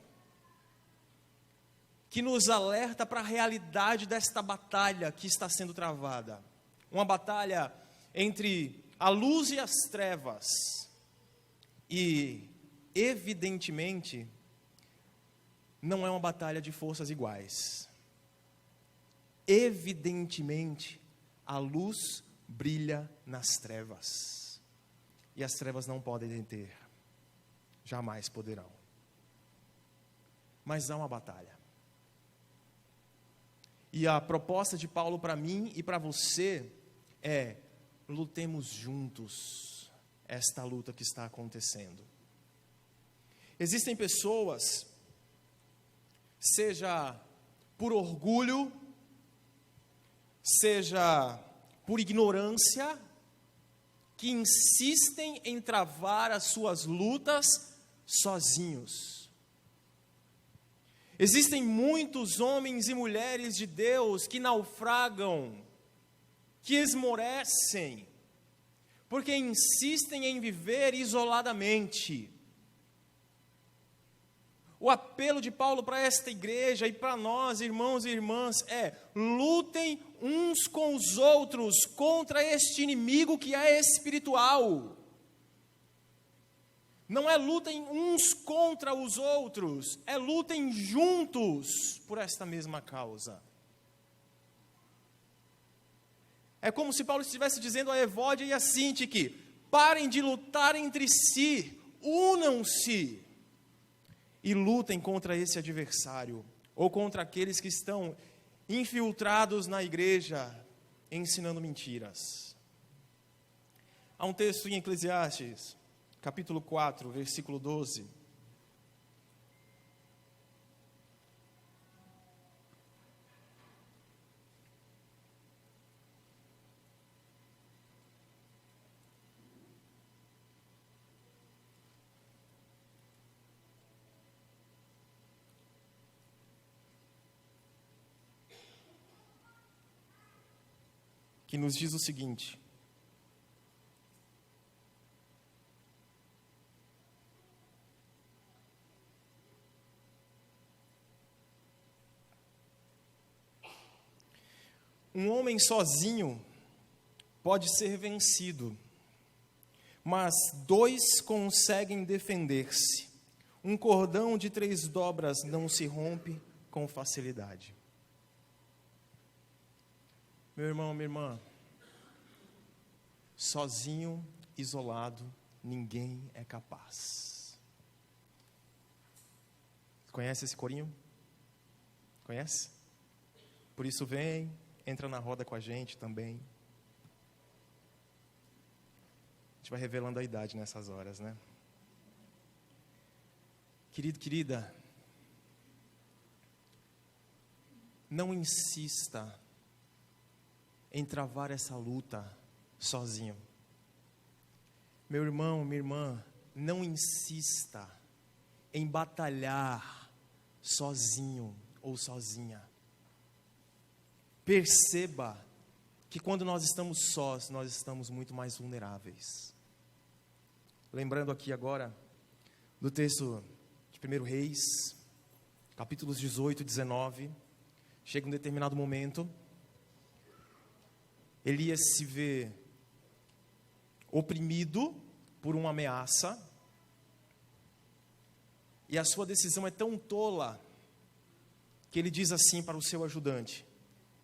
que nos alerta para a realidade desta batalha que está sendo travada. Uma batalha entre a luz e as trevas. E, evidentemente, não é uma batalha de forças iguais. Evidentemente, a luz brilha nas trevas. E as trevas não podem deter. Jamais poderão. Mas há uma batalha. E a proposta de Paulo para mim e para você é: lutemos juntos esta luta que está acontecendo. Existem pessoas, seja por orgulho, seja por ignorância, que insistem em travar as suas lutas sozinhos. Existem muitos homens e mulheres de Deus que naufragam, que esmorecem, porque insistem em viver isoladamente. O apelo de Paulo para esta igreja e para nós, irmãos e irmãs, é: lutem uns com os outros contra este inimigo que é espiritual. Não é lutem uns contra os outros, é lutem juntos por esta mesma causa. É como se Paulo estivesse dizendo a Evódia e a Sintique: parem de lutar entre si, unam-se e lutem contra esse adversário, ou contra aqueles que estão infiltrados na igreja, ensinando mentiras. Há um texto em Eclesiastes, capítulo 4, versículo 12. Que nos diz o seguinte: um homem sozinho pode ser vencido, mas dois conseguem defender-se. Um cordão de 3 dobras não se rompe com facilidade. Meu irmão, minha irmã, sozinho, isolado, ninguém é capaz. Conhece esse corinho? Conhece? Por isso vem, entra na roda com a gente também. A gente vai revelando a idade nessas horas, né? Querido, querida, não insista em travar essa luta sozinho. Meu irmão, minha irmã, não insista em batalhar sozinho ou sozinha. Perceba que quando nós estamos sós, nós estamos muito mais vulneráveis. Lembrando aqui agora do texto de 1 Reis, capítulos 18 e 19, chega um determinado momento, Elias se vê oprimido por uma ameaça, e a sua decisão é tão tola, que ele diz assim para o seu ajudante: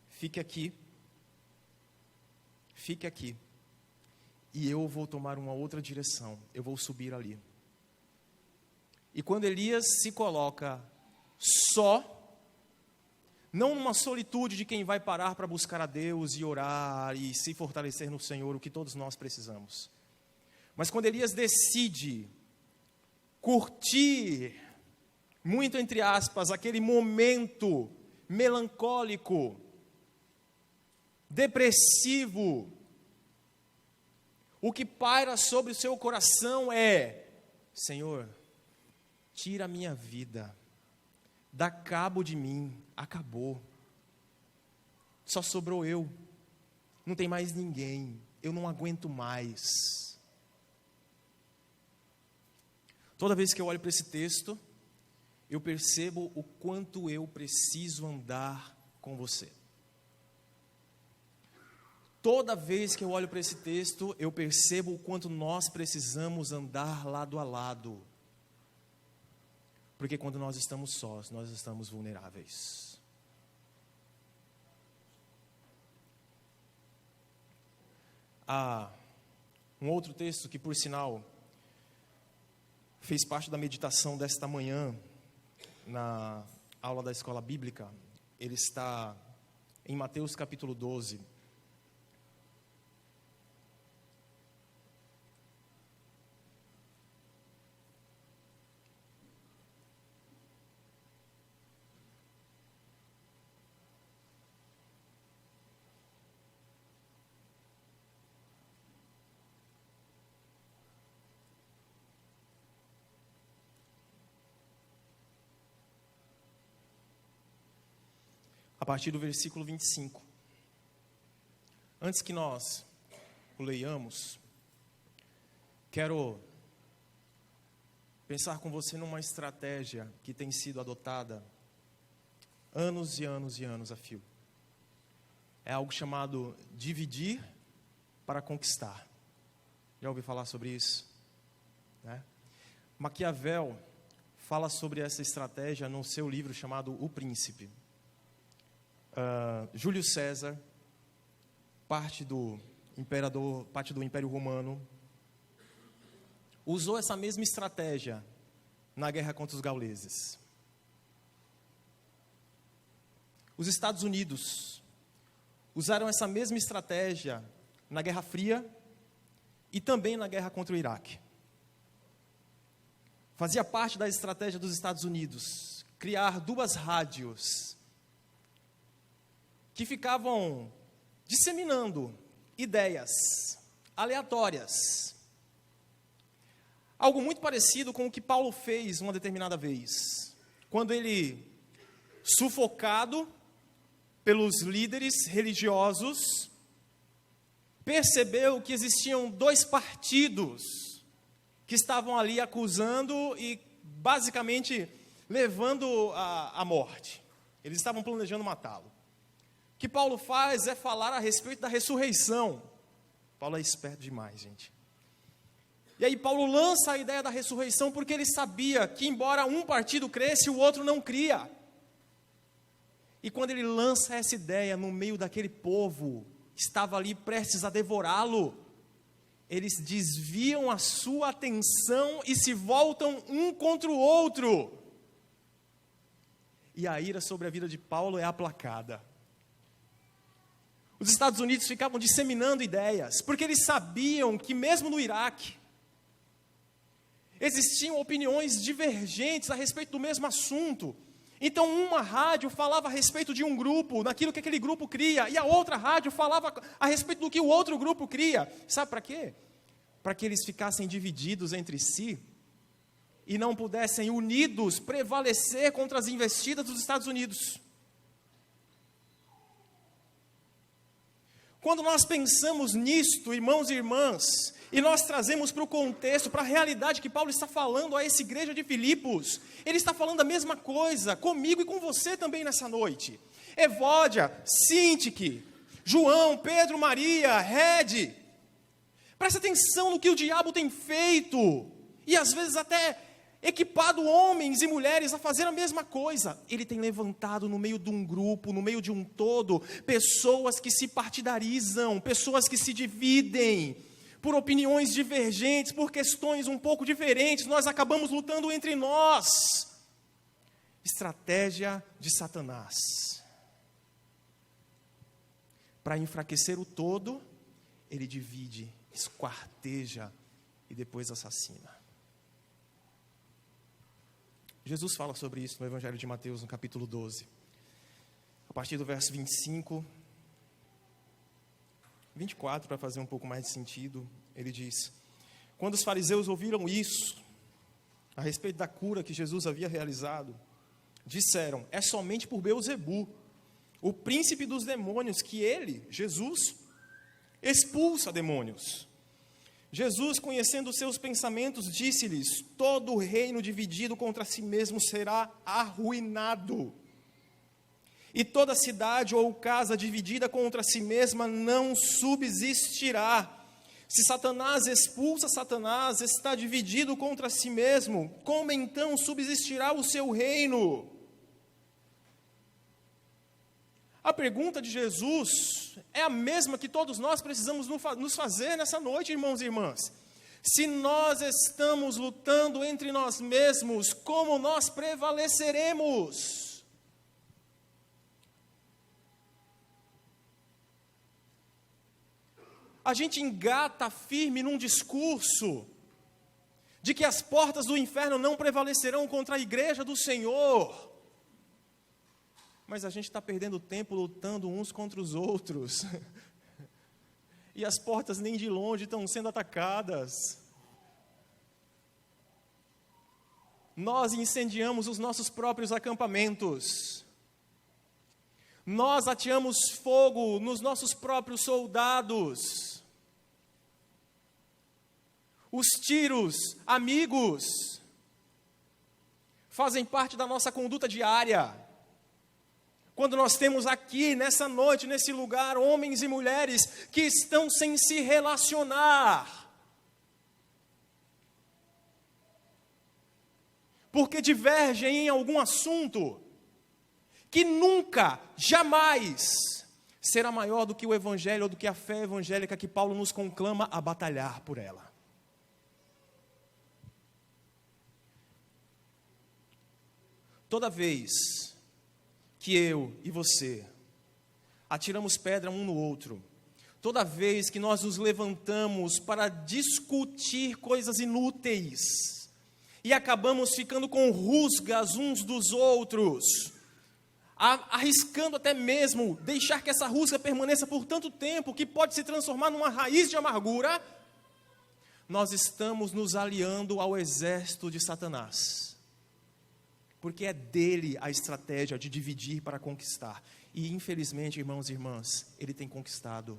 fique aqui, e eu vou tomar uma outra direção, eu vou subir ali. E quando Elias se coloca só, não numa solitude de quem vai parar para buscar a Deus e orar e se fortalecer no Senhor, o que todos nós precisamos, mas quando Elias decide curtir, muito entre aspas, aquele momento melancólico, depressivo, o que paira sobre o seu coração é: Senhor, tira a minha vida, dá cabo de mim, acabou, só sobrou eu, não tem mais ninguém, eu não aguento mais. Toda vez que eu olho para esse texto, eu percebo o quanto eu preciso andar com você. Toda vez que eu olho para esse texto, eu percebo o quanto nós precisamos andar lado a lado. Porque quando nós estamos sós, nós estamos vulneráveis. Há um outro texto que, por sinal, fez parte da meditação desta manhã, na aula da escola bíblica. Ele está em Mateus capítulo 12. A partir do versículo 25. Antes que nós o leiamos, quero pensar com você numa estratégia que tem sido adotada anos e anos e anos a fio. É algo chamado dividir para conquistar. Já ouviu falar sobre isso? Né? Maquiavel fala sobre essa estratégia no seu livro chamado O Príncipe. Júlio César, parte do Império Romano, usou essa mesma estratégia na guerra contra os gauleses. Os Estados Unidos usaram essa mesma estratégia na Guerra Fria e também na guerra contra o Iraque. Fazia parte da estratégia dos Estados Unidos criar duas rádios que ficavam disseminando ideias aleatórias. Algo muito parecido com o que Paulo fez uma determinada vez, quando ele, sufocado pelos líderes religiosos, percebeu que existiam dois partidos que estavam ali acusando e basicamente levando à morte. Eles estavam planejando matá-lo. O que Paulo faz é falar a respeito da ressurreição. Paulo é esperto demais, gente. E aí Paulo lança a ideia da ressurreição porque ele sabia que embora um partido cresce, o outro não cria. E quando ele lança essa ideia no meio daquele povo que estava ali prestes a devorá-lo, eles desviam a sua atenção e se voltam um contra o outro. e a ira sobre a vida de Paulo é aplacada. Os Estados Unidos ficavam disseminando ideias, porque eles sabiam que mesmo no Iraque, existiam opiniões divergentes a respeito do mesmo assunto. Então uma rádio falava a respeito de um grupo, naquilo que aquele grupo cria, e a outra rádio falava a respeito do que o outro grupo cria. Sabe para quê? Para que eles ficassem divididos entre si, e não pudessem unidos prevalecer contra as investidas dos Estados Unidos. Quando nós pensamos nisto, irmãos e irmãs, e nós trazemos para o contexto, para a realidade que Paulo está falando a essa igreja de Filipos, ele está falando a mesma coisa comigo e com você também nessa noite. Evódia, Sintique, João, Pedro, Maria, Red, presta atenção no que o diabo tem feito, e às vezes até equipado homens e mulheres a fazer a mesma coisa. Ele tem levantado no meio de um grupo, no meio de um todo, pessoas que se partidarizam, pessoas que se dividem, por opiniões divergentes, por questões um pouco diferentes, nós acabamos lutando entre nós. Estratégia de Satanás. Para enfraquecer o todo, ele divide, esquarteja e depois assassina. Jesus fala sobre isso no Evangelho de Mateus, no capítulo 12. A partir do verso 25, 24, para fazer um pouco mais de sentido, ele diz: quando os fariseus ouviram isso, a respeito da cura que Jesus havia realizado, disseram: é somente por Beelzebu, o príncipe dos demônios, que ele, Jesus, expulsa demônios. Jesus, conhecendo os seus pensamentos, disse-lhes: todo reino dividido contra si mesmo será arruinado, e toda cidade ou casa dividida contra si mesma não subsistirá. Se Satanás expulsa Satanás, está dividido contra si mesmo, como então subsistirá o seu reino? A pergunta de Jesus é a mesma que todos nós precisamos nos fazer nessa noite, irmãos e irmãs. Se nós estamos lutando entre nós mesmos, como nós prevaleceremos? A gente engata firme num discurso de que as portas do inferno não prevalecerão contra a igreja do Senhor. Mas a gente está perdendo tempo lutando uns contra os outros. E as portas nem de longe estão sendo atacadas. Nós incendiamos os nossos próprios acampamentos. Nós ateamos fogo nos nossos próprios soldados. Os tiros, amigos, fazem parte da nossa conduta diária. Quando nós temos aqui, nessa noite, nesse lugar, homens e mulheres que estão sem se relacionar, porque divergem em algum assunto, que nunca, jamais, será maior do que o Evangelho ou do que a fé evangélica que Paulo nos conclama a batalhar por ela. Toda vez que eu e você atiramos pedra um no outro, toda vez que nós nos levantamos para discutir coisas inúteis e acabamos ficando com rusgas uns dos outros, arriscando até mesmo deixar que essa rusga permaneça por tanto tempo que pode se transformar numa raiz de amargura, nós estamos nos aliando ao exército de Satanás. Porque é dele a estratégia de dividir para conquistar. E infelizmente, irmãos e irmãs, ele tem conquistado.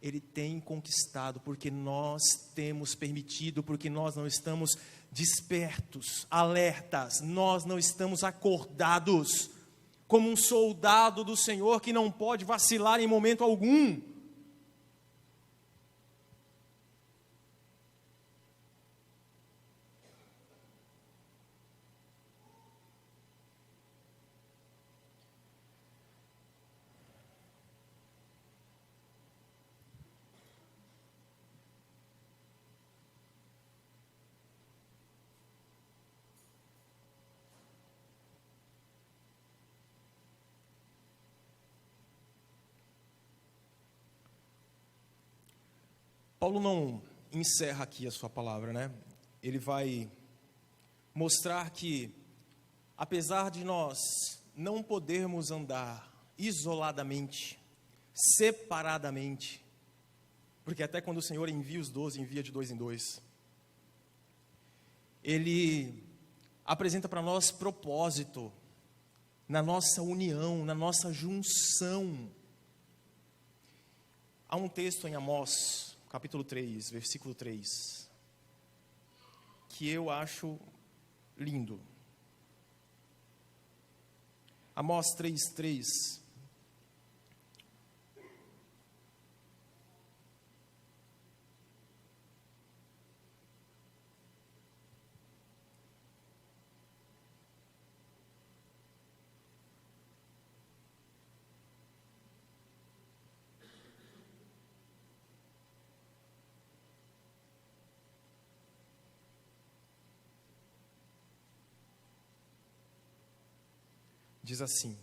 Ele tem conquistado porque nós temos permitido, porque nós não estamos despertos, alertas, nós não estamos acordados, como um soldado do Senhor que não pode vacilar em momento algum. Paulo não encerra aqui a sua palavra, né? Ele vai mostrar que, apesar de nós não podermos andar isoladamente, separadamente, porque até quando o Senhor envia os 12, envia de 2 em 2, Ele apresenta para nós propósito na nossa união, na nossa junção. Há um texto em Amós, capítulo 3, versículo 3, que eu acho lindo. Amós 3:3. Diz assim: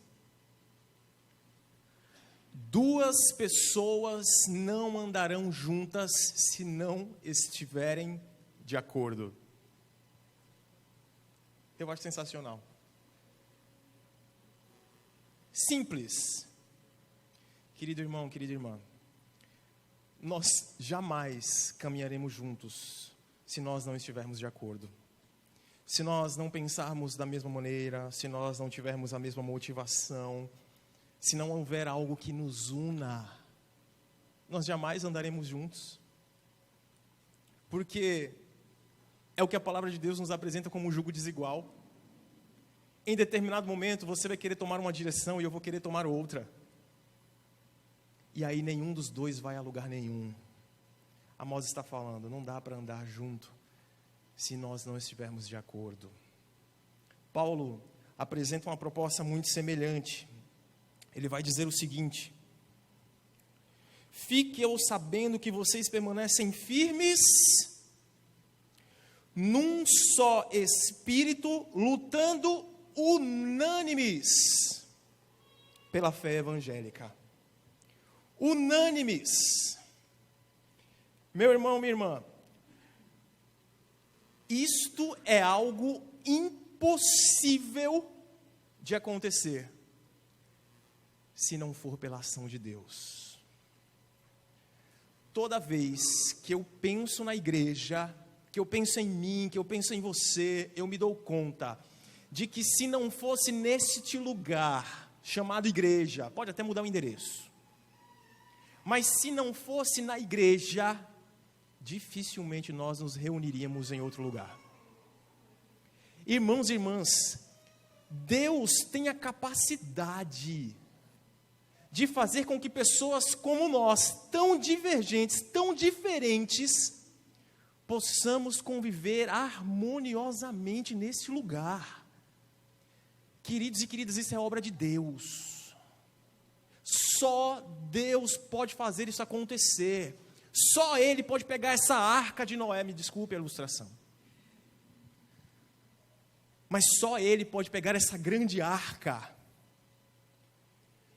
duas pessoas não andarão juntas se não estiverem de acordo. Eu acho sensacional. Simples. Querido irmão, querida irmã, nós jamais caminharemos juntos se nós não estivermos de acordo. Se nós não pensarmos da mesma maneira, se nós não tivermos a mesma motivação, se não houver algo que nos una, nós jamais andaremos juntos. Porque é o que a palavra de Deus nos apresenta como um jugo desigual. Em determinado momento você vai querer tomar uma direção e eu vou querer tomar outra. E aí nenhum dos dois vai a lugar nenhum. Amós está falando, não dá para andar junto se nós não estivermos de acordo. Paulo apresenta uma proposta muito semelhante. Ele vai dizer o seguinte: fique eu sabendo que vocês permanecem firmes num só espírito, lutando unânimes pela fé evangélica. Unânimes. Meu irmão, minha irmã, isto é algo impossível de acontecer se não for pela ação de Deus. Toda vez que eu penso na igreja, que eu penso em mim, que eu penso em você, eu me dou conta de que se não fosse neste lugar chamado igreja, pode até mudar o endereço, mas se não fosse na igreja, dificilmente nós nos reuniríamos em outro lugar. Irmãos e irmãs, Deus tem a capacidade de fazer com que pessoas como nós, tão divergentes, tão diferentes, possamos conviver harmoniosamente nesse lugar. Queridos e queridas, isso é obra de Deus. Só Deus pode fazer isso acontecer. Só Ele pode pegar essa arca de Noé, me desculpe a ilustração. Mas só Ele pode pegar essa grande arca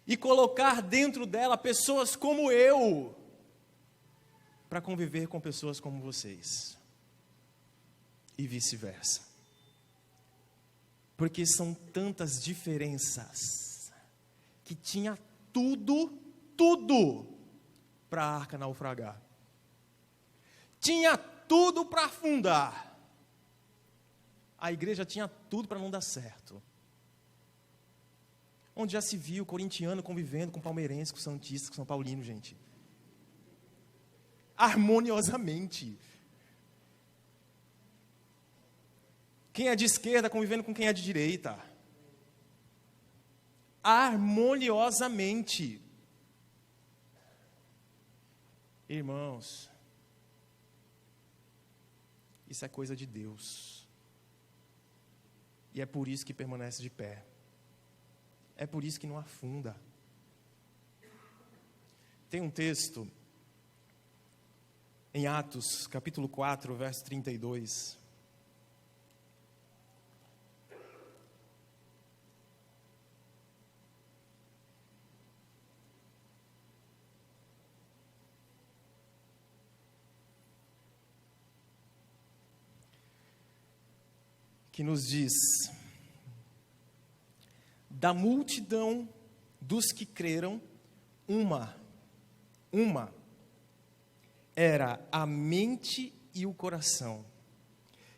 e colocar dentro dela pessoas como eu, para conviver com pessoas como vocês. E vice-versa. Porque são tantas diferenças que tinha tudo para a arca naufragar. Tinha tudo para afundar. A igreja tinha tudo para não dar certo. Onde já se viu corintiano convivendo com palmeirense, com santista, com São Paulino, gente. Harmoniosamente. Quem é de esquerda convivendo com quem é de direita. Harmoniosamente. Irmãos, isso é coisa de Deus. E é por isso que permanece de pé. É por isso que não afunda. Tem um texto em Atos, capítulo 4, verso 32. que nos diz: da multidão dos que creram, uma era a mente e o coração.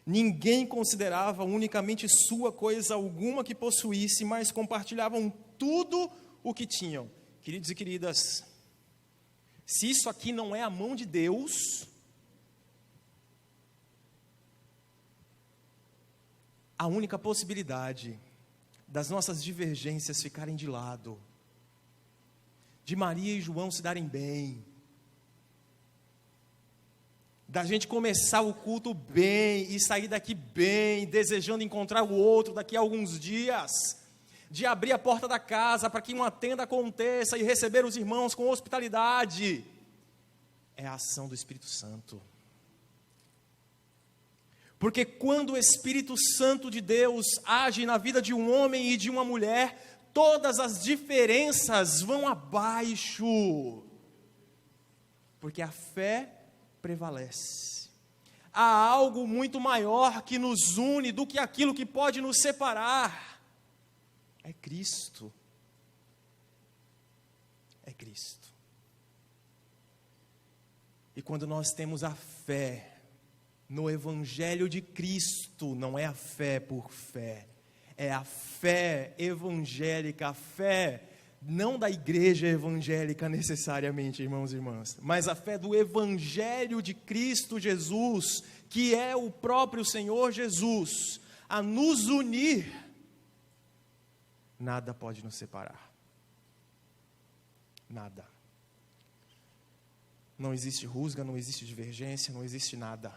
Ninguém considerava unicamente sua coisa alguma que possuísse, mas compartilhavam tudo o que tinham. Queridos e queridas, se isso aqui não é a mão de Deus, a única possibilidade das nossas divergências ficarem de lado, de Maria e João se darem bem, da gente começar o culto bem e sair daqui bem, desejando encontrar o outro daqui a alguns dias, de abrir a porta da casa para que uma tenda aconteça e receber os irmãos com hospitalidade, é a ação do Espírito Santo. Porque quando o Espírito Santo de Deus age na vida de um homem e de uma mulher, todas as diferenças vão abaixo, porque a fé prevalece. Há algo muito maior que nos une do que aquilo que pode nos separar. É Cristo. É Cristo. E quando nós temos a fé no Evangelho de Cristo, não é a fé por fé, é a fé evangélica, a fé não da igreja evangélica necessariamente, irmãos e irmãs, mas a fé do Evangelho de Cristo Jesus, que é o próprio Senhor Jesus, a nos unir, nada pode nos separar. Nada. Não existe rusga, não existe divergência, não existe nada.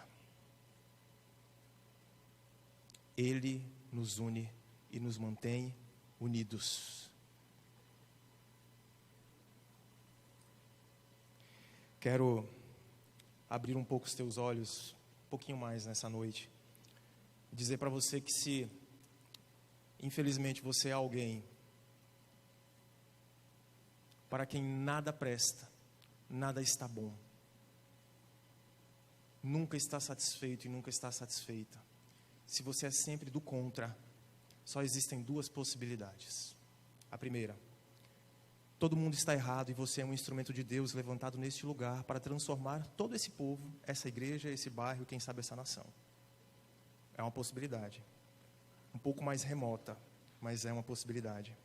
Ele nos une e nos mantém unidos. Quero abrir um pouco os teus olhos, um pouquinho mais nessa noite. Dizer para você que se, infelizmente, você é alguém para quem nada presta, nada está bom, nunca está satisfeito e nunca está satisfeita, se você é sempre do contra, só existem duas possibilidades. A primeira: todo mundo está errado e você é um instrumento de Deus levantado neste lugar para transformar todo esse povo, essa igreja, esse bairro, quem sabe essa nação. É uma possibilidade, um pouco mais remota, mas é uma possibilidade.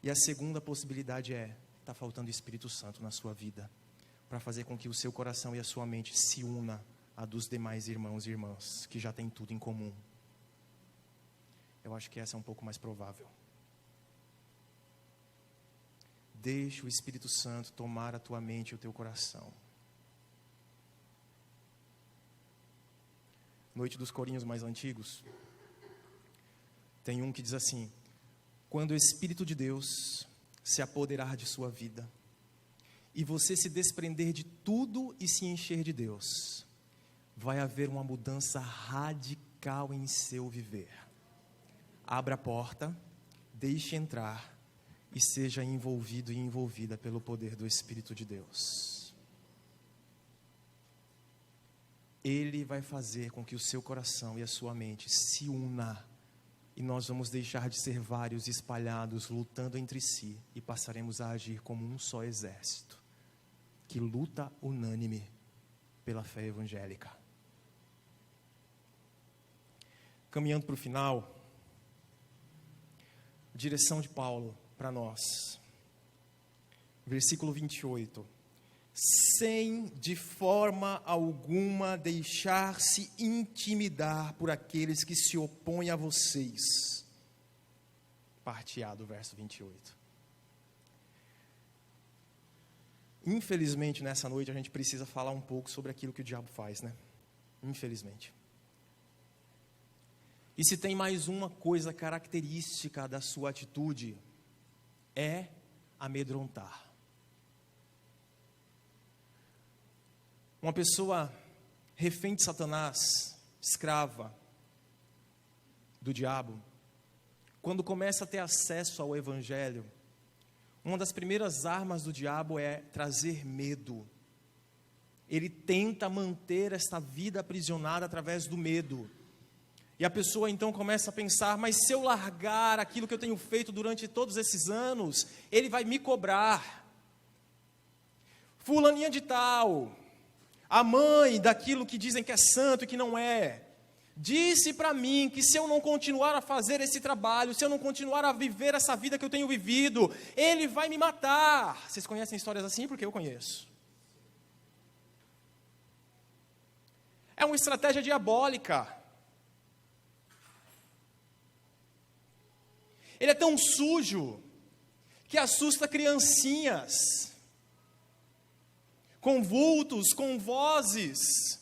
E a segunda possibilidade é: está faltando o Espírito Santo na sua vida, para fazer com que o seu coração e a sua mente se una a dos demais irmãos e irmãs, que já têm tudo em comum. Eu acho que essa é um pouco mais provável. Deixe o Espírito Santo tomar a tua mente e o teu coração. Noite dos Corinhos mais antigos, tem um que diz assim: quando o Espírito de Deus se apoderar de sua vida, e você se desprender de tudo e se encher de Deus, vai haver uma mudança radical em seu viver. Abra a porta, deixe entrar e seja envolvido e envolvida pelo poder do Espírito de Deus. Ele vai fazer com que o seu coração e a sua mente se una, e nós vamos deixar de ser vários espalhados, lutando entre si, e passaremos a agir como um só exército, que luta unânime pela fé evangélica. Caminhando para o final, direção de Paulo para nós, versículo 28, sem de forma alguma deixar-se intimidar por aqueles que se opõem a vocês, parte A do verso 28. Infelizmente, nessa noite a gente precisa falar um pouco sobre aquilo que o diabo faz, né? Infelizmente. E se tem mais uma coisa característica da sua atitude, é amedrontar. Uma pessoa refém de Satanás, escrava do diabo, quando começa a ter acesso ao Evangelho, uma das primeiras armas do diabo é trazer medo. Ele tenta manter esta vida aprisionada através do medo. E a pessoa então começa a pensar, mas se eu largar aquilo que eu tenho feito durante todos esses anos, ele vai me cobrar. Fulaninha de tal, a mãe daquilo que dizem que é santo e que não é, disse para mim que se eu não continuar a fazer esse trabalho, se eu não continuar a viver essa vida que eu tenho vivido, ele vai me matar. Vocês conhecem histórias assim? Porque eu conheço. É uma estratégia diabólica. Ele é tão sujo que assusta criancinhas, com vultos, com vozes.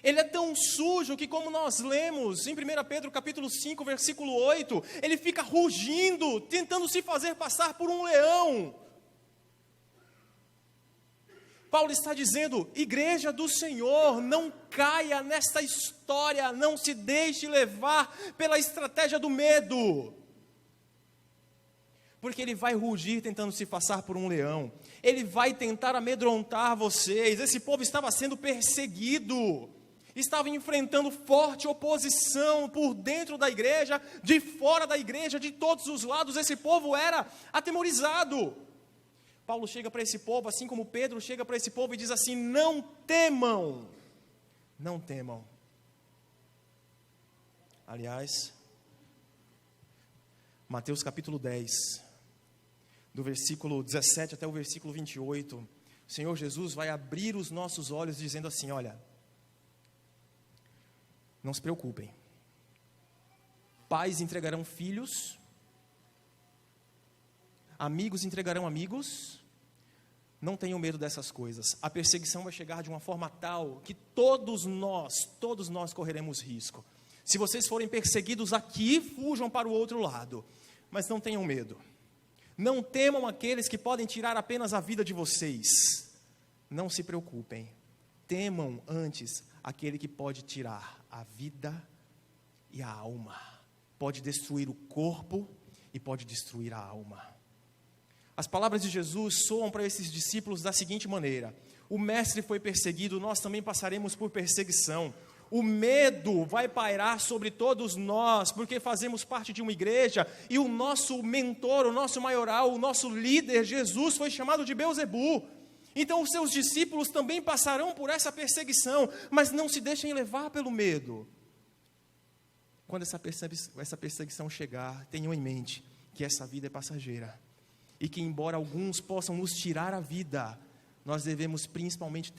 Ele é tão sujo que, como nós lemos em 1 Pedro capítulo 5, versículo 8, ele fica rugindo, tentando se fazer passar por um leão. Paulo está dizendo, igreja do Senhor, não caia nessa história, não se deixe levar pela estratégia do medo. Porque ele vai rugir tentando se passar por um leão. Ele vai tentar amedrontar vocês. Esse povo estava sendo perseguido. Estava enfrentando forte oposição por dentro da igreja, de fora da igreja, de todos os lados. Esse povo era atemorizado. Paulo chega para esse povo, assim como Pedro chega para esse povo e diz assim, não temam. Não temam. Aliás, Mateus capítulo 10... do versículo 17 até o versículo 28, o Senhor Jesus vai abrir os nossos olhos dizendo assim, olha, não se preocupem, pais entregarão filhos, amigos entregarão amigos, não tenham medo dessas coisas, a perseguição vai chegar de uma forma tal, que todos nós correremos risco. Se vocês forem perseguidos aqui, fujam para o outro lado, mas não tenham medo. Não temam aqueles que podem tirar apenas a vida de vocês. Não se preocupem. Temam antes aquele que pode tirar a vida e a alma. Pode destruir o corpo e pode destruir a alma. As palavras de Jesus soam para esses discípulos da seguinte maneira: o mestre foi perseguido, nós também passaremos por perseguição. O medo vai pairar sobre todos nós, porque fazemos parte de uma igreja, e o nosso mentor, o nosso maioral, o nosso líder, Jesus, foi chamado de Beelzebu. Então os seus discípulos também passarão por essa perseguição, mas não se deixem levar pelo medo. Quando essa perseguição chegar, tenham em mente que essa vida é passageira, e que embora alguns possam nos tirar a vida, nós devemos principalmente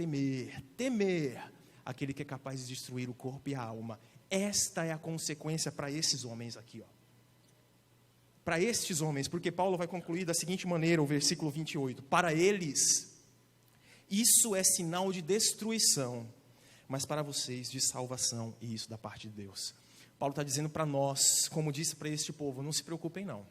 temer aquele que é capaz de destruir o corpo e a alma. Esta é a consequência para esses homens aqui, para estes homens, porque Paulo vai concluir da seguinte maneira, o versículo 28, para eles, isso é sinal de destruição, mas para vocês de salvação, e isso da parte de Deus. Paulo está dizendo para nós, como disse para este povo, não se preocupem não,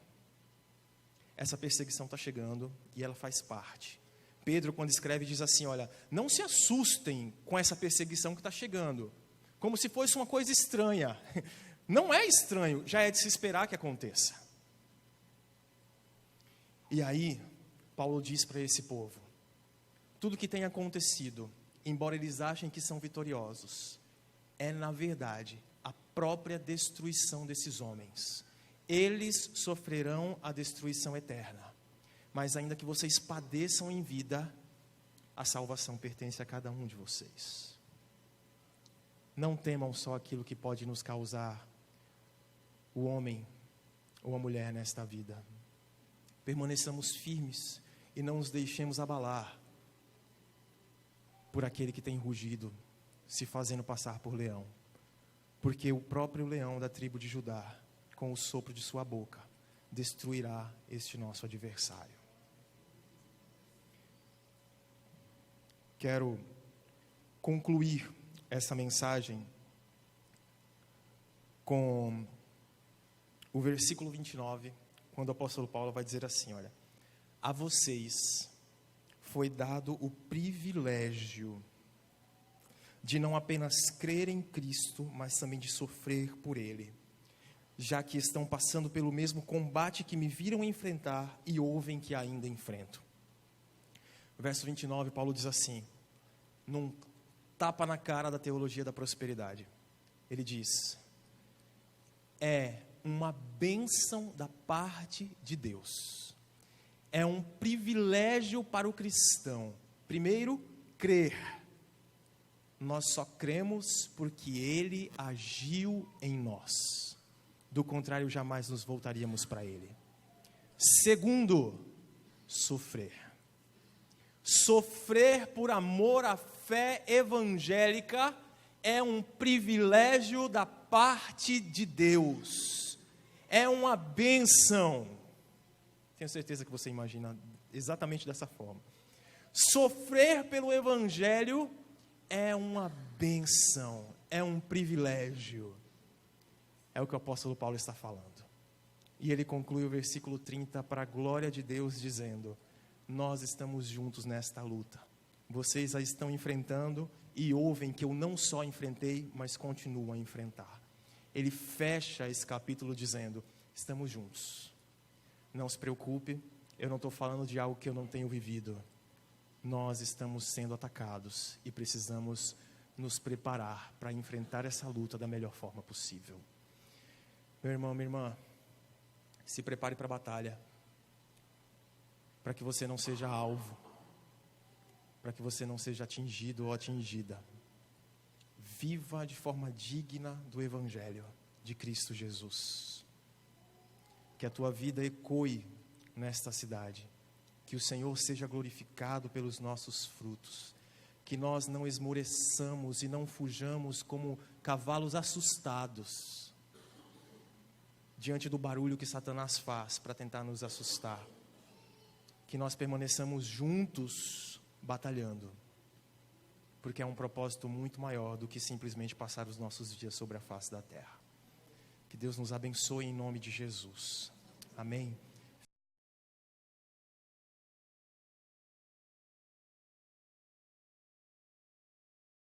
essa perseguição está chegando, e ela faz parte. Pedro, quando escreve, diz assim, olha, não se assustem com essa perseguição que está chegando, como se fosse uma coisa estranha. Não é estranho, já é de se esperar que aconteça. E aí, Paulo diz para esse povo, tudo que tem acontecido, embora eles achem que são vitoriosos, é na verdade a própria destruição desses homens. Eles sofrerão a destruição eterna. Mas ainda que vocês padeçam em vida, a salvação pertence a cada um de vocês. Não temam só aquilo que pode nos causar o homem ou a mulher nesta vida. Permaneçamos firmes e não nos deixemos abalar por aquele que tem rugido, se fazendo passar por leão. Porque o próprio leão da tribo de Judá, com o sopro de sua boca, destruirá este nosso adversário. Quero concluir essa mensagem com o versículo 29, quando o apóstolo Paulo vai dizer assim, olha, a vocês foi dado o privilégio de não apenas crer em Cristo, mas também de sofrer por Ele, já que estão passando pelo mesmo combate que me viram enfrentar e ouvem que ainda enfrento. Verso 29, Paulo diz assim, num tapa na cara da teologia da prosperidade. Ele diz: é uma bênção da parte de Deus. É um privilégio para o cristão. Primeiro, crer. Nós só cremos porque Ele agiu em nós. Do contrário, jamais nos voltaríamos para Ele. Segundo, sofrer. Sofrer por amor à fé evangélica é um privilégio da parte de Deus. É uma bênção. Tenho certeza que você imagina exatamente dessa forma. Sofrer pelo Evangelho é uma bênção, é um privilégio. É o que o apóstolo Paulo está falando. E ele conclui o versículo 30 para a glória de Deus, dizendo: nós estamos juntos nesta luta. Vocês a estão enfrentando e ouvem que eu não só enfrentei, mas continuo a enfrentar. Ele fecha esse capítulo dizendo: estamos juntos. Não se preocupe, eu não estou falando de algo que eu não tenho vivido. Nós estamos sendo atacados e precisamos nos preparar para enfrentar essa luta da melhor forma possível. Meu irmão, minha irmã, se prepare para a batalha, para que você não seja alvo, para que você não seja atingido ou atingida. Viva de forma digna do Evangelho de Cristo Jesus. Que a tua vida ecoe nesta cidade. Que o Senhor seja glorificado pelos nossos frutos. Que nós não esmoreçamos e não fujamos como cavalos assustados diante do barulho que Satanás faz para tentar nos assustar. Que nós permaneçamos juntos batalhando, porque é um propósito muito maior do que simplesmente passar os nossos dias sobre a face da terra. Que Deus nos abençoe em nome de Jesus. Amém.